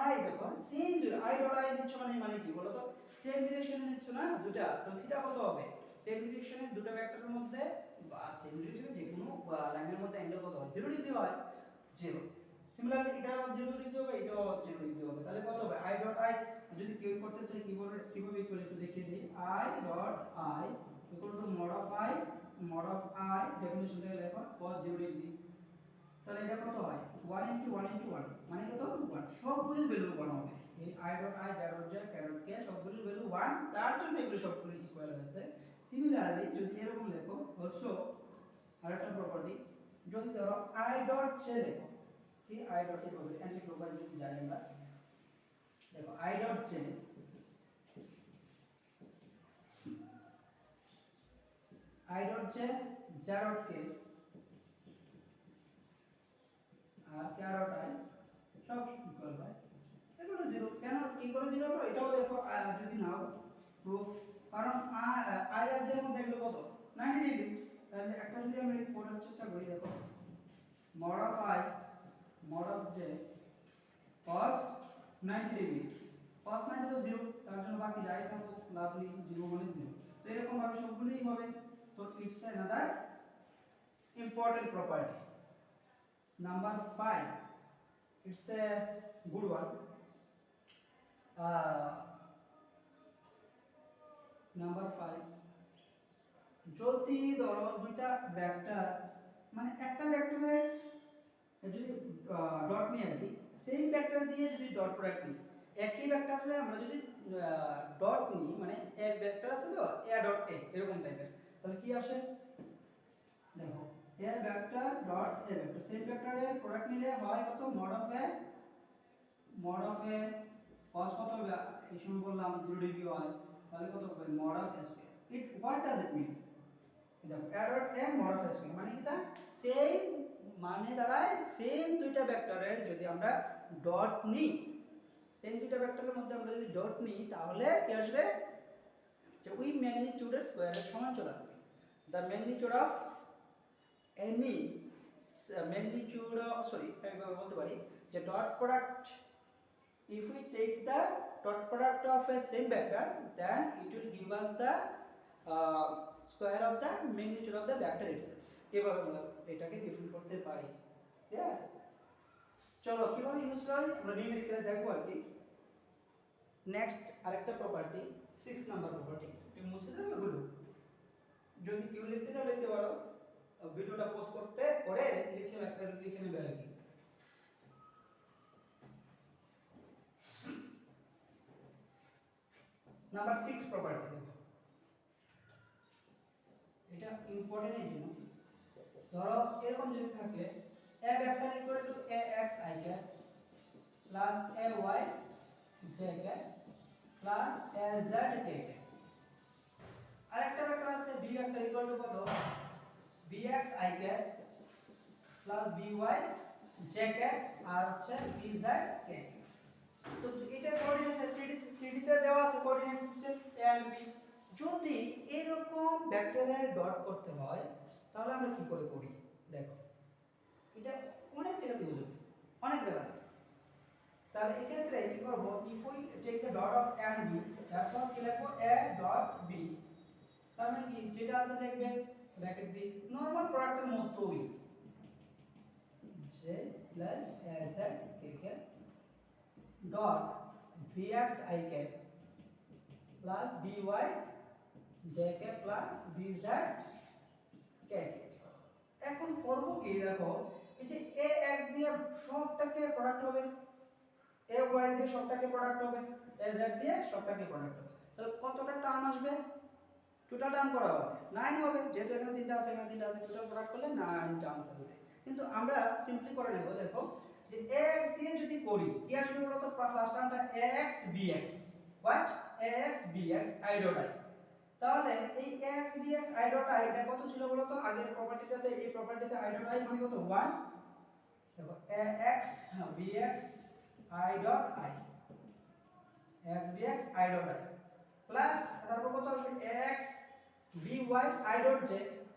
i দেখো সেম i ডট i নিচ্ছ মানে কি বলো তো, সেম ডিরেকশনে নিচ্ছ না দুটো, তো থিটা কত হবে সেম ডিরেকশনে দুটো ভেক্টরের মধ্যে বা সেম ডিরেকশনে যে কোনো লাইনের মধ্যে অ্যাঙ্গেল কত হয় 0 ডিগ্রি হয় 0। সিমিলারলি এটা 0 ডিগ্রি হবে, এটাও 0 ডিগ্রি হবে, তাহলে কত হবে i ডট i, যদি কেউ করতে চাই কিভাবে ইকুয়াল একটু দেখিয়ে দিই, i dot i equal to mod of i definition থেকে লেখো cos 0 ডিগ্রি, তাহলে এটা কত হয় 1 ইনটু 1 ইনটু 1 মানে কত 1, সবগুলোর ভ্যালু 1 হবে, এই i dot i j dot j k dot k সবগুলোর ভ্যালু 1, তার জন্য এগুলো সবগুলো ইকুয়াল হয়েছে। সিমিলারলি যদি এরকম লেখো অলসো আরেকটা প্রপার্টি, যদি ধরো i ডট j লেখো, কি i ডট j হবে অ্যান্টি ক্লকওয়াইজ যদি যাই আমরা, দেখো i dot j j dot k আর k ডট i সব ইকুয়াল হয়, এগুলো 0। কেন কি করে 0 হলো এটাও দেখো যদি নাও প্রুফ, কারণ i আর j এর মধ্যে এগুলো কত 90 ডিগ্রি, তাহলে একটা যদি আমরা করার চেষ্টা করি, দেখো mod of i mod of j cos 90 degree, cos 90 তো 0, তার জন্য বাকি যাই থাকুক লাভলি 0 মানে 0, তো এরকম ভাবে সবগুলোই হবে। তো it's another important property. Number 5, it's a good one. Number 5, যদি ধরো দুইটা ভেক্টর মানে একটা ভেক্টরে যদি ডট নিয়ে আর কি, সেম ভেক্টর দিয়ে যদি ডট প্রোডাক্ট নিই, একই ভেক্টরে আমরা যদি ডট নিই, মানে এক ভেক্টর আছে তো a ডট a এরকম টাইপের, তাহলে কি আসে দেখো a vector dot a vector, same ভেক্টরের প্রোডাক্ট নিলে হয় কত mod of a cos কত হবে এই সময় বললাম 0 ডিগ্রি হয়, তাহলে কত হবে mod of a square। It what does it mean, দেখো a dot a mod of a square মানে কি তা সেম, মানে দাঁড়ায় সেম দুইটা ভেক্টরের যদি আমরা ডট নিই, সেম দুইটা ভেক্টরের মধ্যে আমরা যদি ডট নিই, তাহলে কি আসবে যে ওই ম্যাগনিটিউডের স্কয়ারের সমান চলে আসবে। The magnitude of any magnitude of এইভাবে বলতে পারি যে dot product, if we take the dot product of a same vector, then it will give us the square of the magnitude of the vector itself। এভাবে আমরা এটাকে define করতে পারি। হ্যাঁ, চলো কিভাবে ইউজ হয় আমরা নিউমেরিক্যালি দেখবো আর কি। নেক্সট আরেকটা প্রপার্টি 6 নাম্বার প্রপার্টি, তুমি মুছে দেবে ওগুলো, যদি কেউ লিখতে চাও লিখতে পারো, ভিডিওটা পোস্ট করতে করে লিখে নেবে আর কি। নাম্বার 6 প্রপার্টি দেখো, এটা ইম্পর্টেন্ট এই জন্য, ধরো এরকম যদি থাকে a vector equal to ax i cap plus ay j cap plus az k cap, আরেকটা ভেক্টর আছে b ভেক্টর ইকুয়াল টু কত bx i cap plus by j cap আর হচ্ছে bz k। তো এটা কোঅর্ডিনেট 3D তে দেওয়া আছে coordinate system a and b। যদি এরকম ভেক্টরের ডট করতে হয় তাহলে আমরা কি করে করি দেখো, এটা অনেক জায়গাতে ইউজ হবে, অনেক জায়গাতে। তাহলে এই ক্ষেত্রে কি করব, if we take the dot of a and b, তারপর কি লিখব a dot b, তার মানে কি যেটা আছে লিখবে ব্র্যাকেট দিয়ে নরমাল প্রোডাক্টের মতোই j plus az k k dot vx i cap plus by j cap plus bz k। এখন করব কি দেখো, এই যে ax দিয়ে সবটাকে প্রোডাক্ট হবে, ay দিয়ে সবটাকে প্রোডাক্ট হবে, az দিয়ে সবটাকে প্রোডাক্ট হবে, তাহলে কতটা টার্ম আসবে, টোটাল টার্ম করা হবে 9 হবে, যেহেতু এখানে তিনটা আছে এখানে তিনটা আছে, টোটাল প্রোডাক্ট করলে 9 টার্মস আসবে। কিন্তু আমরা সিম্পলি করে নেব, দেখো যে ax দিয়ে যদি করি কি আসবে বলো তো, ফার্স্ট টার্মটা ax bx, what ax bx i dot i, তাহলে এই ax bx i dot i এটা কত ছিল বলো তো আগের প্রপার্টিটাতে, এই প্রপার্টিতে i ডট i মানে কত 1, দেখো ax bx i dot i, ax bx i dot i plus তারপর কত আসবে ax by i dot j,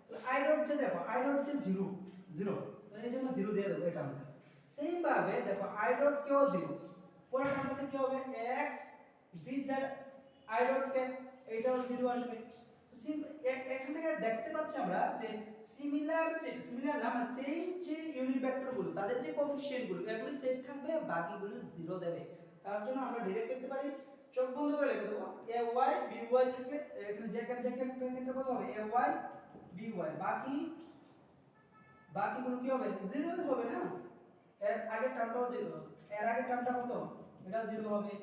তো i ডট j দেখো i ডট j 0 0, তো এই জন্য 0 দিয়ে দেব এটা আমরা। সেম ভাবে দেখো i ডট কেও 0, পরের টার্মটাতে কি হবে ax bz i dot k, এটাও 0 আসবে। তো এখান থেকে দেখতে পাচ্ছি আমরা যে সিমিলার না মানে সেম যে ইউনিট ভেক্টরগুলো তাদের যে কোএফিশিয়েন্টগুলো এগুলো সেম থাকবে, বাকিগুলো 0 দেবে। তার জন্য আমরা ডাইরেক্ট লিখতে পারি, চোখ বন্ধ করে লিখে দেবো ay by থাকলে এখানে জ্যাকেট ক্ষেত্রে কত হবে ay by, বাকিগুলো কি হবে 0 হবে না, এর আগের টার্মটাও 0, এর আগের টার্মটা কত এটা 0 হবে,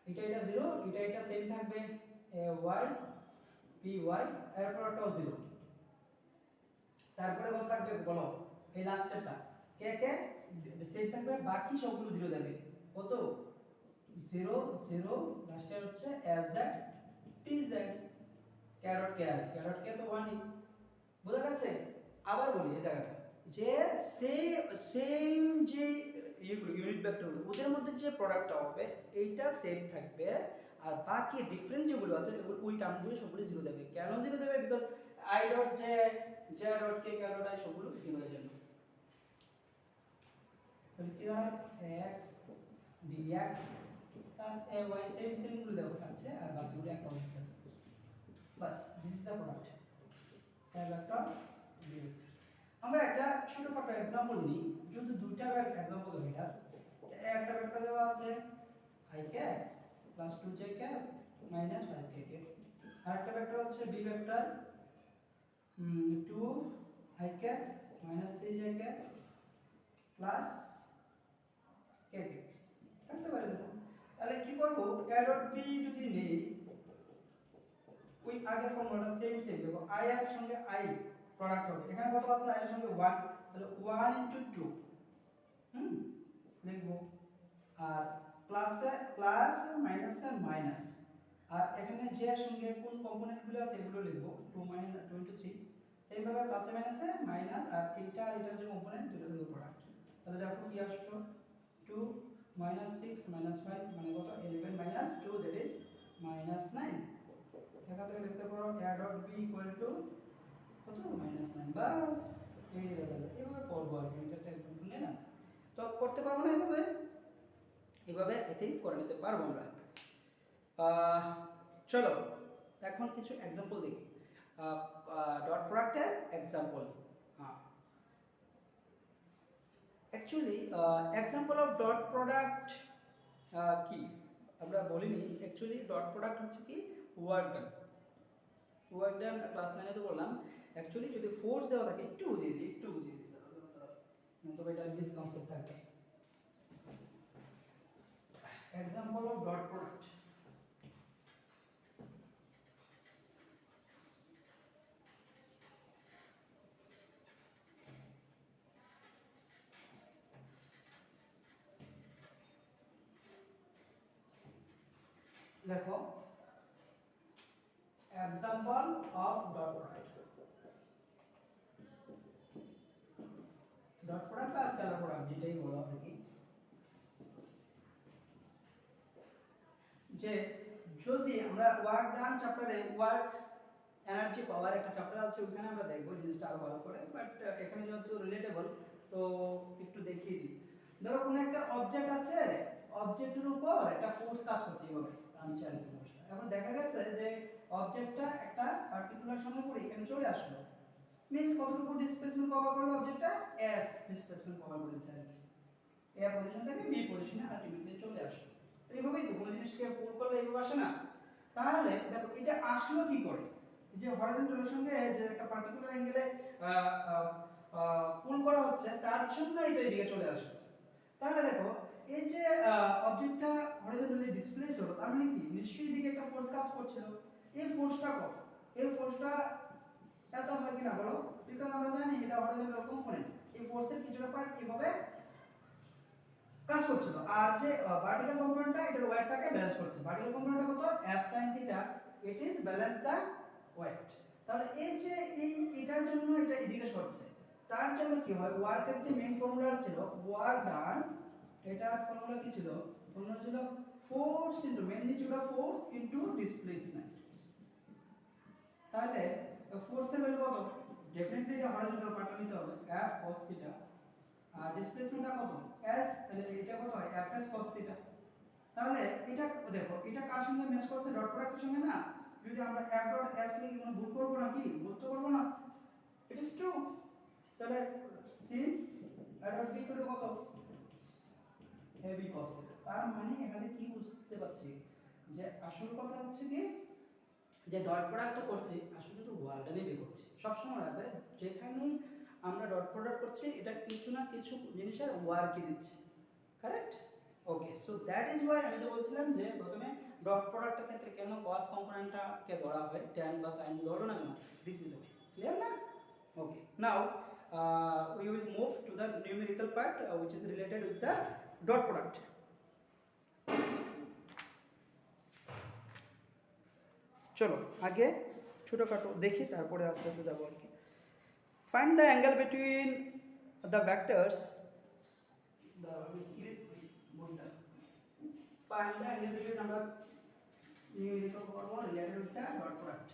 এটা 0, এটা সেম থাকবে ay by, এরপরটাও 0, তারপরে কত থাকবে বলো এই লাস্টেরটা কে সেম থাকবে, বাকি সবগুলো 0 দেবে, কত 0 0, লাস্টে হচ্ছে az tz ক্যারট কে তো 1ই, বুঝা গেছে। আবার বলি এই জায়গাটা যে সেম যে ইউনিট ভেক্টরগুলো ওদের মধ্যে যে প্রোডাক্টটা হবে এইটা সেম থাকবে, আর বাকি ডিফারেন্ট যেগুলো আছে ওই টার্মগুলো সবগুলো 0 দেবে। কেন 0 দেবে, because i dot j j dot k k dot i সবগুলো 0 এর জন্য। তাহলে কি দাঁড়ায় x dx plus ay same গুলো দেখো থাকছে, আর বাকিগুলো একটা অবস্থা বাস, this is the product a vector b vector. আমরা একটা ছোটখাটো एग्जांपल নিই, যদি দুইটা एग्जांपल দেই, এটা একটা ভেক্টর দেওয়া আছে i cap plus 2j cap minus 5k cap, আর একটা ভেক্টর আছে b vector 2 i cap minus 3j cap plus k cap থাকতে পারে এরকম। তাহলে কি করব, a ডট b যদি নেই ওই আগের ফর্মুলাটা সেম দেখো i এর সঙ্গে i প্রোডাক্ট হবে, এখানে কত আছে i এর সঙ্গে 1, তাহলে 1 2 লিখবো, আর প্লাস মাইনাসে মাইনাস, আর এখানে j এর সঙ্গে কোন কম্পোনেন্টগুলো আছে এগুলো লিখবো 2 2 3, সেম ভাবে প্লাসে মাইনাসে মাইনাস, আর এইটা এটার যে কম্পোনেন্ট দুটো হলো প্রোডাক্ট। তাহলে দেখো কি আসলো 2 6 5 মানে কত 11 2 দ্যাট ইজ -9, এখান থেকে লিখতে পারো a dot b equal to কত -9, বাস এই দাদা এভাবে করবো আর কি, এটা একটা एग्जांपल নিলাম। তো করতে পারবো না এভাবে আই থিংক করে নিতে পারবো আমরা। চলো এখন কিছু एग्जांपल দেখি, ডট প্রোডাক্টের एग्जांपल। হ্যাঁ actually example of dot product কি আমরা বলিনি, অ্যাকচুয়ালি ডট প্রোডাক্ট হচ্ছে কি work done, work done class 9 তো বললাম অ্যাকচুয়ালি যদি ফোর্স দেওয়া থাকে একটু বুঝিয়ে দিই নয়তো এটা মিসকনসেপ্ট থাকে এক্সাম্পল অফ ডট প্রোডাক্ট দেখো example of dot product dot product বা স্কেলার প্রোডাক্ট যেটাই বলো আর কি যে যদি আমরা ওয়ার্ক ডান চ্যাপ্টারে ওয়ার্ক এনার্জি পাওয়ার একটা চ্যাপ্টার আছে ওখানে আমরা দেখব জিনিসটা আরো ভালো করে বাট এখানে যেহেতু রিলেটেবল তো একটু দেখিয়ে দিই ধরো কোনো একটা অবজেক্ট আছে অবজেক্টের উপর একটা ফোর্স কাজ করছে এইভাবে আমি চাই এখন দেখা গেছে যে অবজেক্টটা একটা পার্টিকুলার সময় পরে এখানে চলে আসলো মিন্স কতটুকু ডিসপ্লেসমেন্ট কভার করলো অবজেক্টটা s ডিসপ্লেসমেন্ট কভার করেছে আর কি a পজিশন থেকে b পজিশনে আলটিমেটলি চলে আসলো তো এইভাবেই তো কোনো জিনিসকে পুল করলে এইভাবে আসে না তাহলে দেখো এটা আসলো কি করে যে হরিজন্টালের সঙ্গে যে একটা পার্টিকুলার অ্যাঙ্গেলে পুল করা হচ্ছে তার জন্য এটা এদিকে চলে আসলো তাহলে দেখো এই যে অবজেক্টটা হরিজন্টালি ডিসপ্লেসড হলো তার মানে কি নিশ্চয়ই এদিকে একটা ফোর্স কাজ করছিল এই ফোর্সটা কত এই ফোর্সটা এত হয় কিনা বলো বিকজ আমরা জানি এটা হরিজন্টাল কম্পোনেন্ট এই ফোর্সের কিছুটা পার্ট এভাবে কাজ করছিল আর যে ভার্টিক্যাল কম্পোনেন্টটা এটার ওয়েটটাকে ব্যালেন্স করছে ভার্টিক্যাল কম্পোনেন্টটা কত f sin theta it is balance the weight তাহলে এই যে এটার জন্য এটা এদিকে সরছে তার জন্য কি হয় ওয়ার্কের যে মেইন ফর্মুলা ছিল ওয়ার্ক ডান এটার ফর্মুলা কি ছিল ফর্মুলা ছিল ফোর্স ইনটু মেইনলি ছিল ফোর্স ইনটু ডিসপ্লেসমেন্ট তাহলে ফোর্সের ভ্যালু কত ডেফিনেটলি এটা হরিজন্টাল পার্টটা নিতে হবে f cos থিটা আর ডিসপ্লেসমেন্টটা কত s তাহলে এটা কত হয় fs cos থিটা তাহলে এটা দেখো এটা কার সঙ্গে ম্যাচ করছে ডট প্রোডাক্টের সঙ্গে না যদি আমরা f ডট s লিখে কোনো ভুল করব না কি ভুল তো করব না ইট ইজ ট্রু তাহলে since a dot b equal to কত ab cos থিটা তার মানে এখানে কি বুঝতে পারছি যে আসল কথা হচ্ছে কি যে ডট প্রোডাক্টটা করছি আসলে কিন্তু ওয়ার্কটা নিয়ে করছি সব সময় রাখবে যেখানেই আমরা ডট প্রোডাক্ট করছি এটা কিছু না কিছু জিনিসের ওয়ার্কই দিচ্ছে correct okay so that is Y আমি তো বলছিলাম যে প্রথমে ডট প্রোডাক্টের ক্ষেত্রে কেন cos কম্পোনেন্টটাকে ধরা হয় tan বা sin ধরো না কেন দিস ইজ ওয়াই ক্লিয়ার না ওকে নাও we will move to the numerical part which is related with the dot product চলো আগে ছোটখাটো দেখি তারপরে আস্তে আস্তে যাবো আর কি find the angle between the vectors find the angle between আমরা numerical করব related with the dot product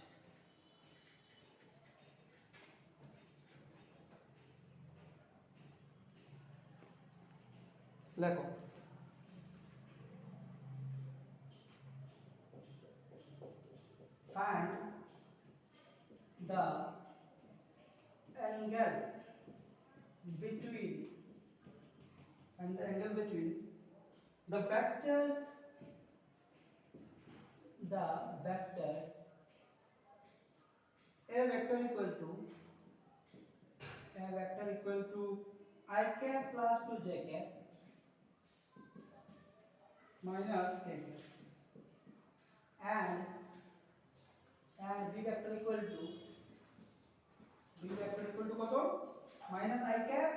লেখো find the angle between the vectors a vector equal to I cap plus 2j cap minus k cap and b vector equal to কত minus I cap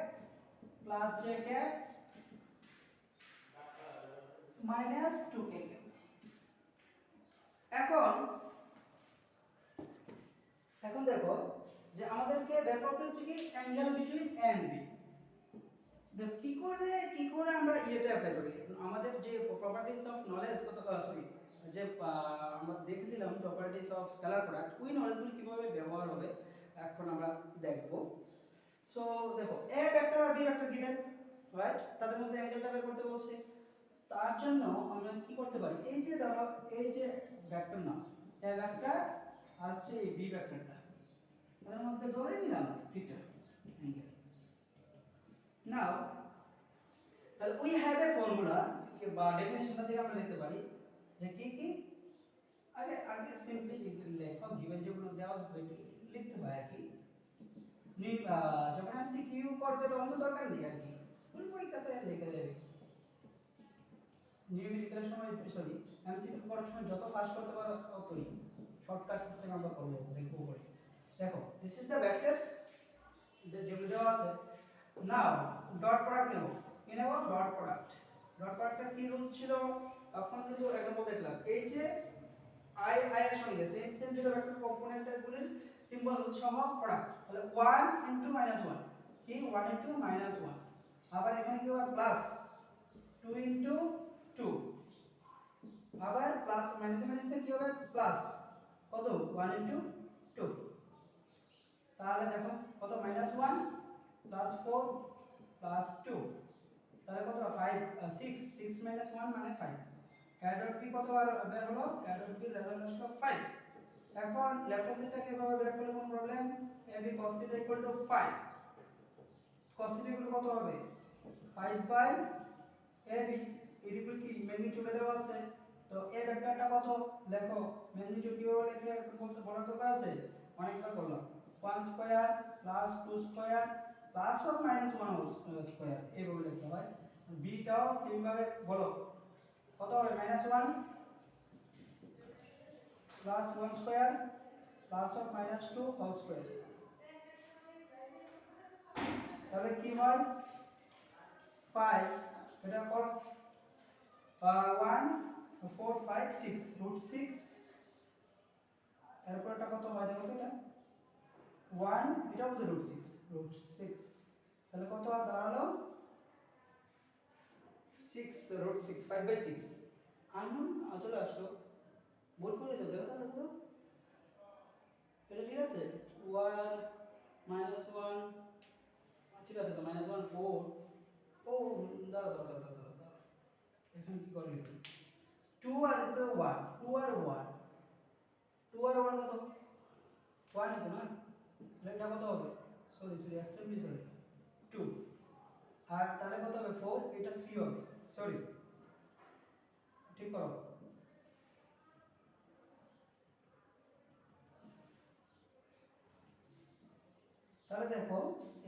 plus j cap minus 2k cap এখন দেখো যে আমাদেরকে বের করতে হচ্ছে কি angle between a and b দেখো কি করে আমরা এটা অ্যাপ্লাই করি আমাদের যে প্রপার্টিজ অফ নলেজ কত সরি যে আমরা দেখেছিলাম প্রপার্টিজ অফ স্কেলার প্রোডাক্ট ওই নলেজগুলো কিভাবে ব্যবহার হবে এখন আমরা দেখব সো দেখো a ভেক্টর আর b ভেক্টর গিভেন রাইট তাদের মধ্যে অ্যাঙ্গেলটা বের করতে বলছে তার জন্য আমরা কি করতে পারি এই যে ধরো এই যে ভেক্টর নাম a ভেক্টর আর হচ্ছে এই b ভেক্টরটা তাদের মধ্যে ধরে নিলাম থিটা অ্যাঙ্গেল নাও তাহলে উই হ্যাভ এ ফর্মুলা বা ডেফিনিশনটা দিয়ে আমরা লিখতে পারি যে কি আগে আগে সিম্পলি লেখো গিভেন যেগুলো দেওয়া লিখতে হয় আর কি যখন এমসিকিউ করবে তখন তো দরকার নেই আর কি স্কুল পরীক্ষাতে লিখে দেবে নিউমেরিক্যালের সময় সরি এমসিকিউ করার সময় যত ফাস্ট করতে পারো ততই শর্টকাট সিস্টেম আমরা করব দেখবো পরে দেখো দিস ইজ দ্য ভেক্টরস যেগুলো দেওয়া আছে নাও ডট প্রোডাক্ট নেব কি নেব ডট প্রোডাক্টের কি রুল ছিল এখন কিন্তু এক্সাম্পল দেখলাম এই যে আই এর সঙ্গে সেম সেম যেটা ভেক্টর কম্পোনেন্টের গুলির সিম্বল সহ প্রোডাক্ট তাহলে 1 ইনটু -1 কি 1 ইনটু -1 আবার এখানে কি হবে প্লাস 2 ইনটু 2 আবার প্লাস মাইনাস মাইনাসে কি হবে প্লাস কত 1 ইনটু 2 তাহলে দেখো কত -1 প্লাস 4 প্লাস 2 তাহলে কত 5 6 6 1 মানে 5 অ্যাড অফ p কত বার বের হলো অ্যাড অফ p রেজাল্ট আসলো 5 এখন লেফট হ্যান্ড সাইডটাকে এভাবে বের করলে কোন প্রবলেম ab cos θ 5 cos θ কত হবে 5 বাই ab এর উপর কি ম্যাগনিটিউডে দেওয়া আছে তো a ভেক্টরটা কত লেখো ম্যাগনিটিউড কিভাবে লিখে এখন বলতে বলার দরকার আছে অনেকবার করলাম 1 square plus 2 square plus or minus 1 square এইভাবে লিখতে হয় b টাও সেম ভাবে বলো কত হবে -1 plus 1 square plus or minus 2 whole square তাহলে কি হয় 5 এটা কত 1 4 5 6 রুট 6 এরপর এটা কত হয় দেখো এটা 1 এটা হলো রুট 6 তাহলে কত দাঁড়ালো 6 রুট 6 5 বাই 6 আননোন চলে আসলো ভুল করে তো দেখো তো এটা ঠিক আছে 1 -1 ঠিক আছে তো -1 4 ও দাঁড়া এখন কি করবে 2 আর তো 1 2 আর 1 2 আর 1 কত 1 তো না এটা কত হবে সরি অ্যাকসেপ্টলি সরি 2 আর তাহলে কত হবে 4 এটা 3 হবে সরি ঠিক করো তাহলে দেখো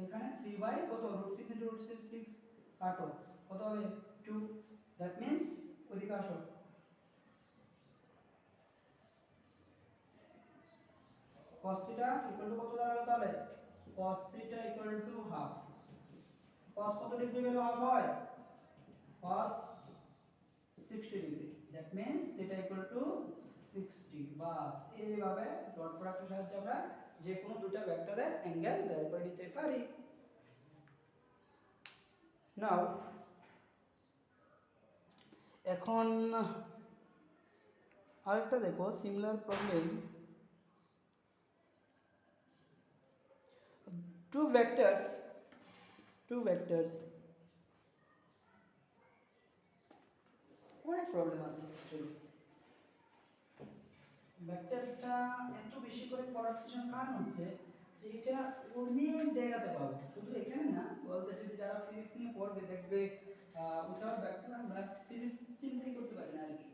এখানে 3 বাই কত √6 * √6 কাটো কত হবে 2 দ্যাট মিন্স ওদিকে আসো cos θ কত দাঁড়ালো তাহলে cos θ হাফ cos কত ডিগ্রি ভ্যালু হাফ হয় cos 60 ডিগ্রি দ্যাট মিন্স θ 60 বাস এইভাবে ডট প্রোডাক্টের সাহায্যে আমরা যে কোনো দুটো ভেক্টরের অ্যাঙ্গেল বের করে নিতে পারি নাও এখন আরেকটা দেখো সিমিলার প্রবলেম two vectors অনেক প্রবলেম আছে অ্যাকচুয়ালি ভেক্টরসটা এত বেশি করে পড়ার পিছনে কারণ হচ্ছে যে এটা অনেক জায়গাতে পাবো শুধু এখানে না বলতে যদি যারা ফিজিক্স নিয়ে পড়বে দেখবে উইথাউট ভেক্টর আমরা ফিজিক্স চিন্তাই করতে পারি না আর কি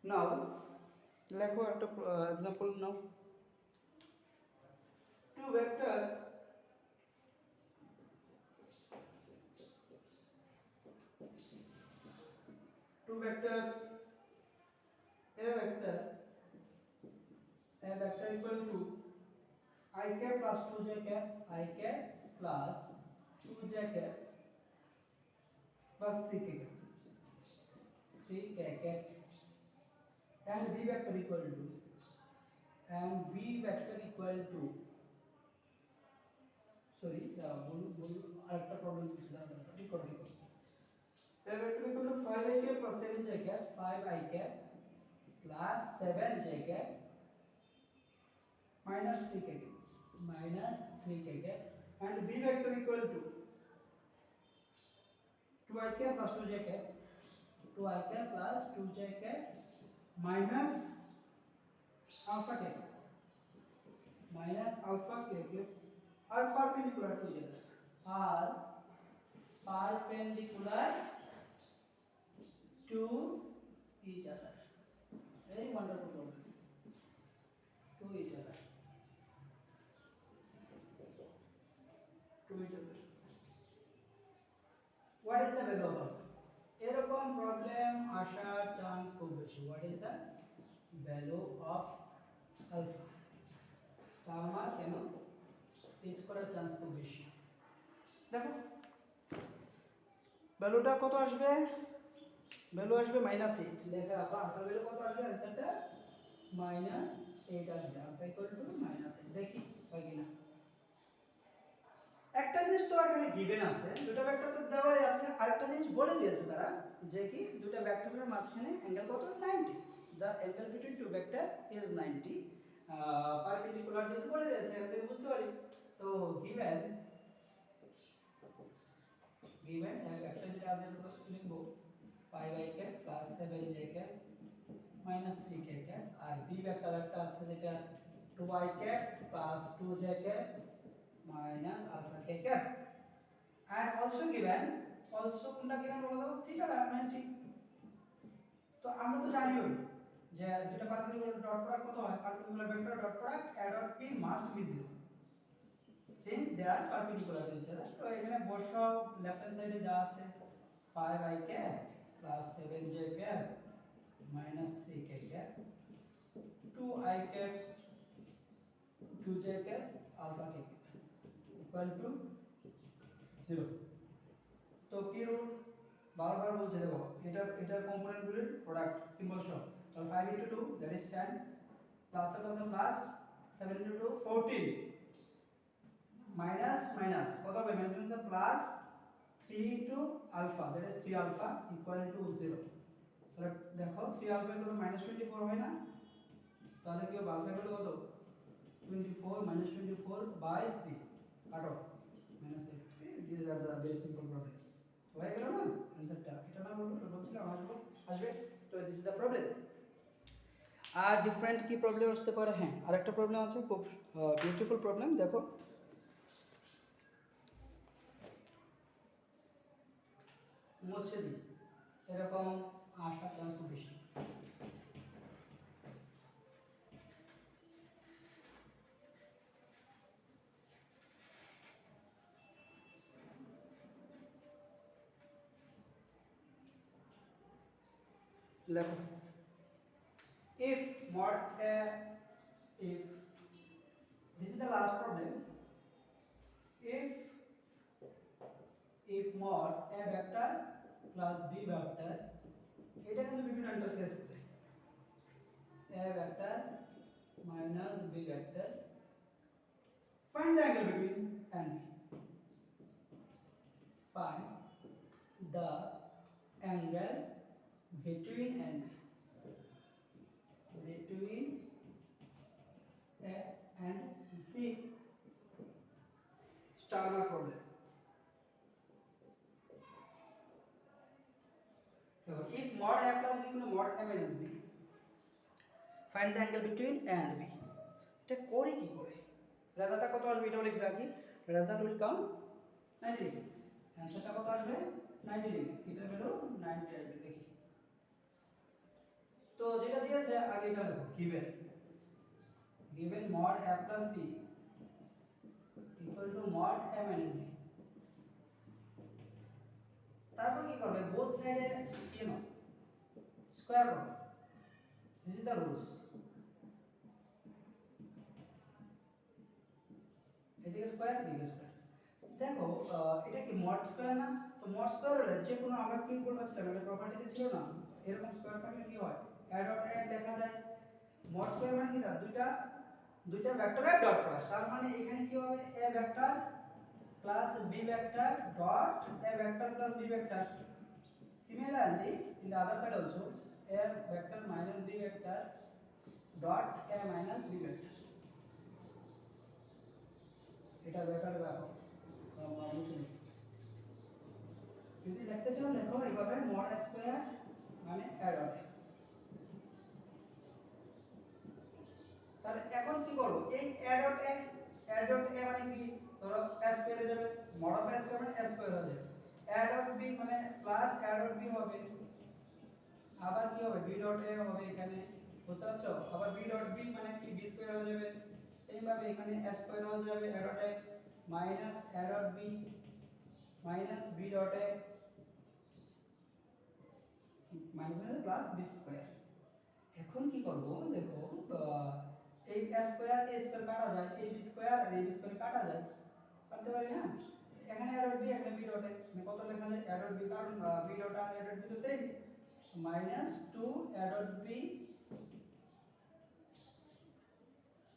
নাও লেখো একটা example now two vectors a vector equal to I cap plus 2j cap I cap plus 2j cap plus 3k cap 3k cap and b vector equal to sorry আরেকটা problem ছিল ঠিক করে নিব a vector equal to 5i cap plus 7j cap 5i cap plus 7j cap minus 3k cap and b vector equal to 2i cap plus 2j cap 2i cap plus 2j cap minus alpha k cap और perpendicular to each other are perpendicular to each other. Very wonderful problem. To each other. To each other. What is the value of alpha? এরকম problem আসার chance খুব বেশি। What is the value of alpha? তা আমার কেন test করার chance খুব বেশি। দেখো ভ্যালুটা কত আসবে? ভ্যালু আসবে -8। লেখা রাখো আলফা ভ্যালু কত আসবে? অ্যানসারটা -8 আসবে। Alpha equal to -8। দেখি হয় কিনা। একটা জিনিস তো এখানে গিভেন আছে, দুটো ভেক্টর তো দেওয়াই আছে। আরেকটা জিনিস বলে দিয়েছে তারা যে কি দুটো ভেক্টরের মাঝখানে অ্যাঙ্গেল কত? 90। The angle between two vector is 90। Perpendicular যেহেতু বলে দিয়েছে এটা থেকে বুঝতে পারি। তো গিভেন একটা যেটা আছে এটা লিখবো π/k + 7j k - 3k আর বি ভেক্টর একটা আছে যেটা 2y k + 2j k -alpha k and also given কোনটা given বলে দাও থিটা 90। তো আমরা তো জানিই যে দুটো পারপেন্ডিকুলার ডট প্রোডাক্ট কত হয়? Perpendicular vector dot product a dot p must be 0 since they are perpendicular to each other। তো এখানে বসাও লেফট হ্যান্ড সাইডে যা আছে 5ik + 7j k - 3k 2ik 2j k alpha k equal to 0। তো কি রুল বারবার বলছে দেখো এটার কম্পোনেন্টগুলির প্রোডাক্ট সিম্বল সহ। তাহলে 5 * 2 that is 10 plus plus 7 * 2 14 minus কত হবে? Minus plus 3 * alpha that is 3 alpha equal to 0। তাহলে দেখো 3 আলফা ইকুয়াল টু -24 হয় না? তাহলে কি হবে? আলফা ইকুয়াল টু কত? 24 -24/3 কাটো -8। This are the very simple problems. হয়ে গেল না অ্যানসারটা? এটা না বলছিলাম আসবে। তো দিস ইজ দ্য প্রবলেম। আর ডিফারেন্ট কি প্রবলেম আসতে পারে? হ্যাঁ আরেকটা প্রবলেম আছে, খুব বিউটিফুল প্রবলেম। দেখো মুছে দিই, এরকম আসার চান্স খুব বেশি। লেখো if mod a if this is the last problem if mod a vector plus b vector এটা কিন্তু বিভিন্ন ইন্টারসেক্ট এসেছে a vector minus b vector find the angle between and b find the angle between and b between a and b star mark problem। if mod a plus b equal to mod a minus b find the angle between a and b। এটা করি কি করে? রেজাল্টটা কত আসবে এটাও লিখে রাখি। Result will come 90 degree. অ্যানসারটা কত আসবে? 90 ডিগ্রি। থিটা ভ্যালু 90 আসবে। দেখি তো যেটা দিয়েছে আগে এটা লিখো given mod a plus b equal to mod a minus b। তারপর কি করবে? বোথ সাইডে কি নাও স্কয়ার করো। This is the rules. এদিকে স্কয়ার এদিকে স্কয়ার। দেখো এটা কি মড স্কয়ার না? তো মড স্কয়ার হলে যে কোনো আমরা কি বলছিলাম এটা প্রপার্টিতে ছিল না? এরকম স্কয়ার থাকলে কি হয়? a ডট a লেখা যায়। মড স্কয়ার মানে কি? দুইটা ভেক্টরের ডট প্রোডাক্ট। তার মানে এখানে কি হবে? a vector plus b vector dot a vector plus b vector. Similarly in the other side also a vector minus b vector dot a minus b vector। এটা ভেক্টর দেখো যদি লিখতে চাও লেখো এইভাবে mod a স্কয়ার মানে a dot a। তাহলে এখন কি করব? এই a ডট a মানে কি? ধরো a স্কয়ার হয়ে যাবে, mod of a স্কয়ার মানে a স্কয়ার হয়ে যাবে। অ্যাড অফ বি মানে প্লাস অ্যাড অফ বি হবে, আবার কি হবে বি ডট এ হবে এখানে, বুঝতে পারছো? আবার বি ডট বি মানে কি বি স্কয়ার হয়ে যাবে, সেম ভাবে এখানে এ স্কয়ার হয়ে যাবে add dot a minus add dot b minus b dot a minus মানে প্লাস বি স্কয়ার। এখন কি করব দেখো, এই a স্কয়ার কাটা যায়, a বি স্কয়ার আর a বি স্কয়ার কাটা যায়, কাটতে পারি না? এখানে a ডট b এখানে b ডট a মানে কত লেখা যায় a ডট b, কারণ b ডট আর a ডট b তো same, minus 2 a dot b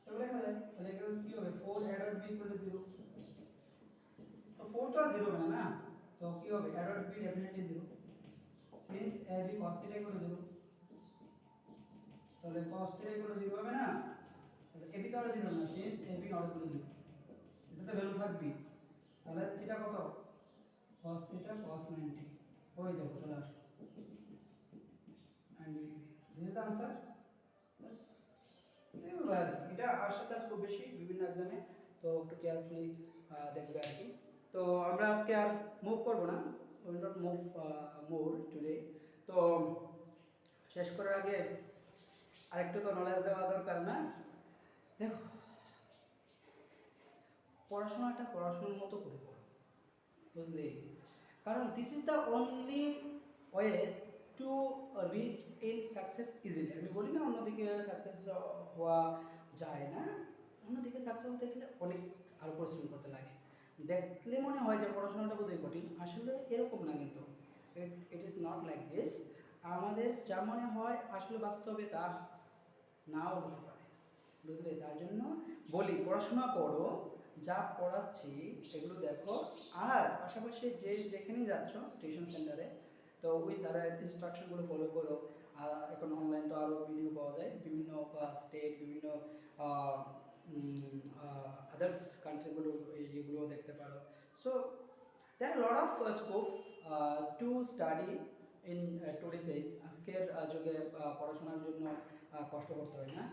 তো লেখা যায়। তাহলে এখানে কি হবে 4 a dot b equal to 0, তো 4 তো আর 0 হবে না, তো কি হবে a dot b definitely 0, since a b cos θ equal to 0, তাহলে cos θ ইকুয়াল টু 0 হবে না, তাহলে a b তো আর 0 না, since a b not equal to 0, এটাতে ভ্যালু থাকবে, তাহলে থিটা কত cos θ cos 90, ওই দেখো চলে আসে 90 degree. This is the answer. এবার এটা আসে চান্স খুব বেশি বিভিন্ন एग्जाम এ, তো একটু কেয়ারফুলি দেখবে আর কি। তো আমরা আজকে আর মুভ করব না, we will not move more today. তো শেষ করার আগে আরেকটু তো নলেজ দেওয়া দরকার না? দেখো, পড়াশোনাটা পড়াশোনার মতো করে করো, বুঝলে? কারণ this is the only way to reach in success easily. আমি বলি না অন্যদিকে সাকসেস হওয়া যায় না, অন্যদিকে সাকসেস হতে গেলে অনেক আরও পরিশ্রম করতে লাগে। দেখলে মনে হয় যে পড়াশোনাটা বোধহয় কঠিন, আসলে এরকম না, কিন্তু it is not like this. আমাদের যা মনে হয় আসলে বাস্তবে তা নাও হতে পারে, বুঝলে? তার জন্য বলি পড়াশোনা করো, যা পড়াচ্ছি সেগুলো দেখো, আর পাশাপাশি যেখানেই যাচ্ছ টিউশন সেন্টারে, তো ওই স্যারের ইনস্ট্রাকশনগুলো ফলো করো। এখন অনলাইন তো আরও ভিডিও পাওয়া যায়, বিভিন্ন স্টেট, বিভিন্ন আদার্স কান্ট্রিগুলো এইগুলো দেখতে পারো। So there are a lot of scope to study in today's age. আজকের যুগে পড়াশোনার জন্য কষ্ট করতে হয় না।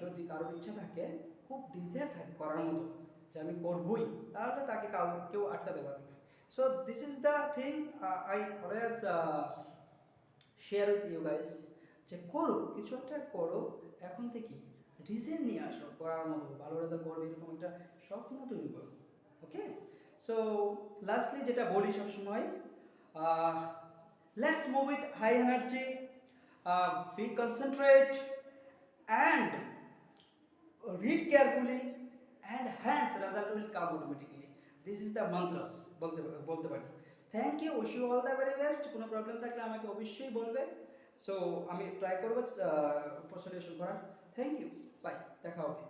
যদি কারোর ইচ্ছা থাকে, খুব ডিজায়ার থাকে করার মতো যে আমি করবই, তাহলে তাকে কেউ আটকাতে পারবে না। So this is the thing I always share with you guys, যে করো, কিছু একটা করো এখন থেকে, ডিজাইন নিয়ে আসো করার মতো, ভালো রেজাল্ট করবে এরকম একটা স্বপ্ন তৈরি করো। ওকে, সো লাস্টলি যেটা বলি সবসময়, let's move with high energy, be concentrate and read carefully, and hence result will come automatically. This is the mantras বলতে পারি। Thank you, wish you all the very best. কোনো প্রবলেম থাকলে আমাকে অবশ্যই বলবে, সো আমি ট্রাই করবো solution করার। থ্যাংক ইউ, বাই, দেখা হবে।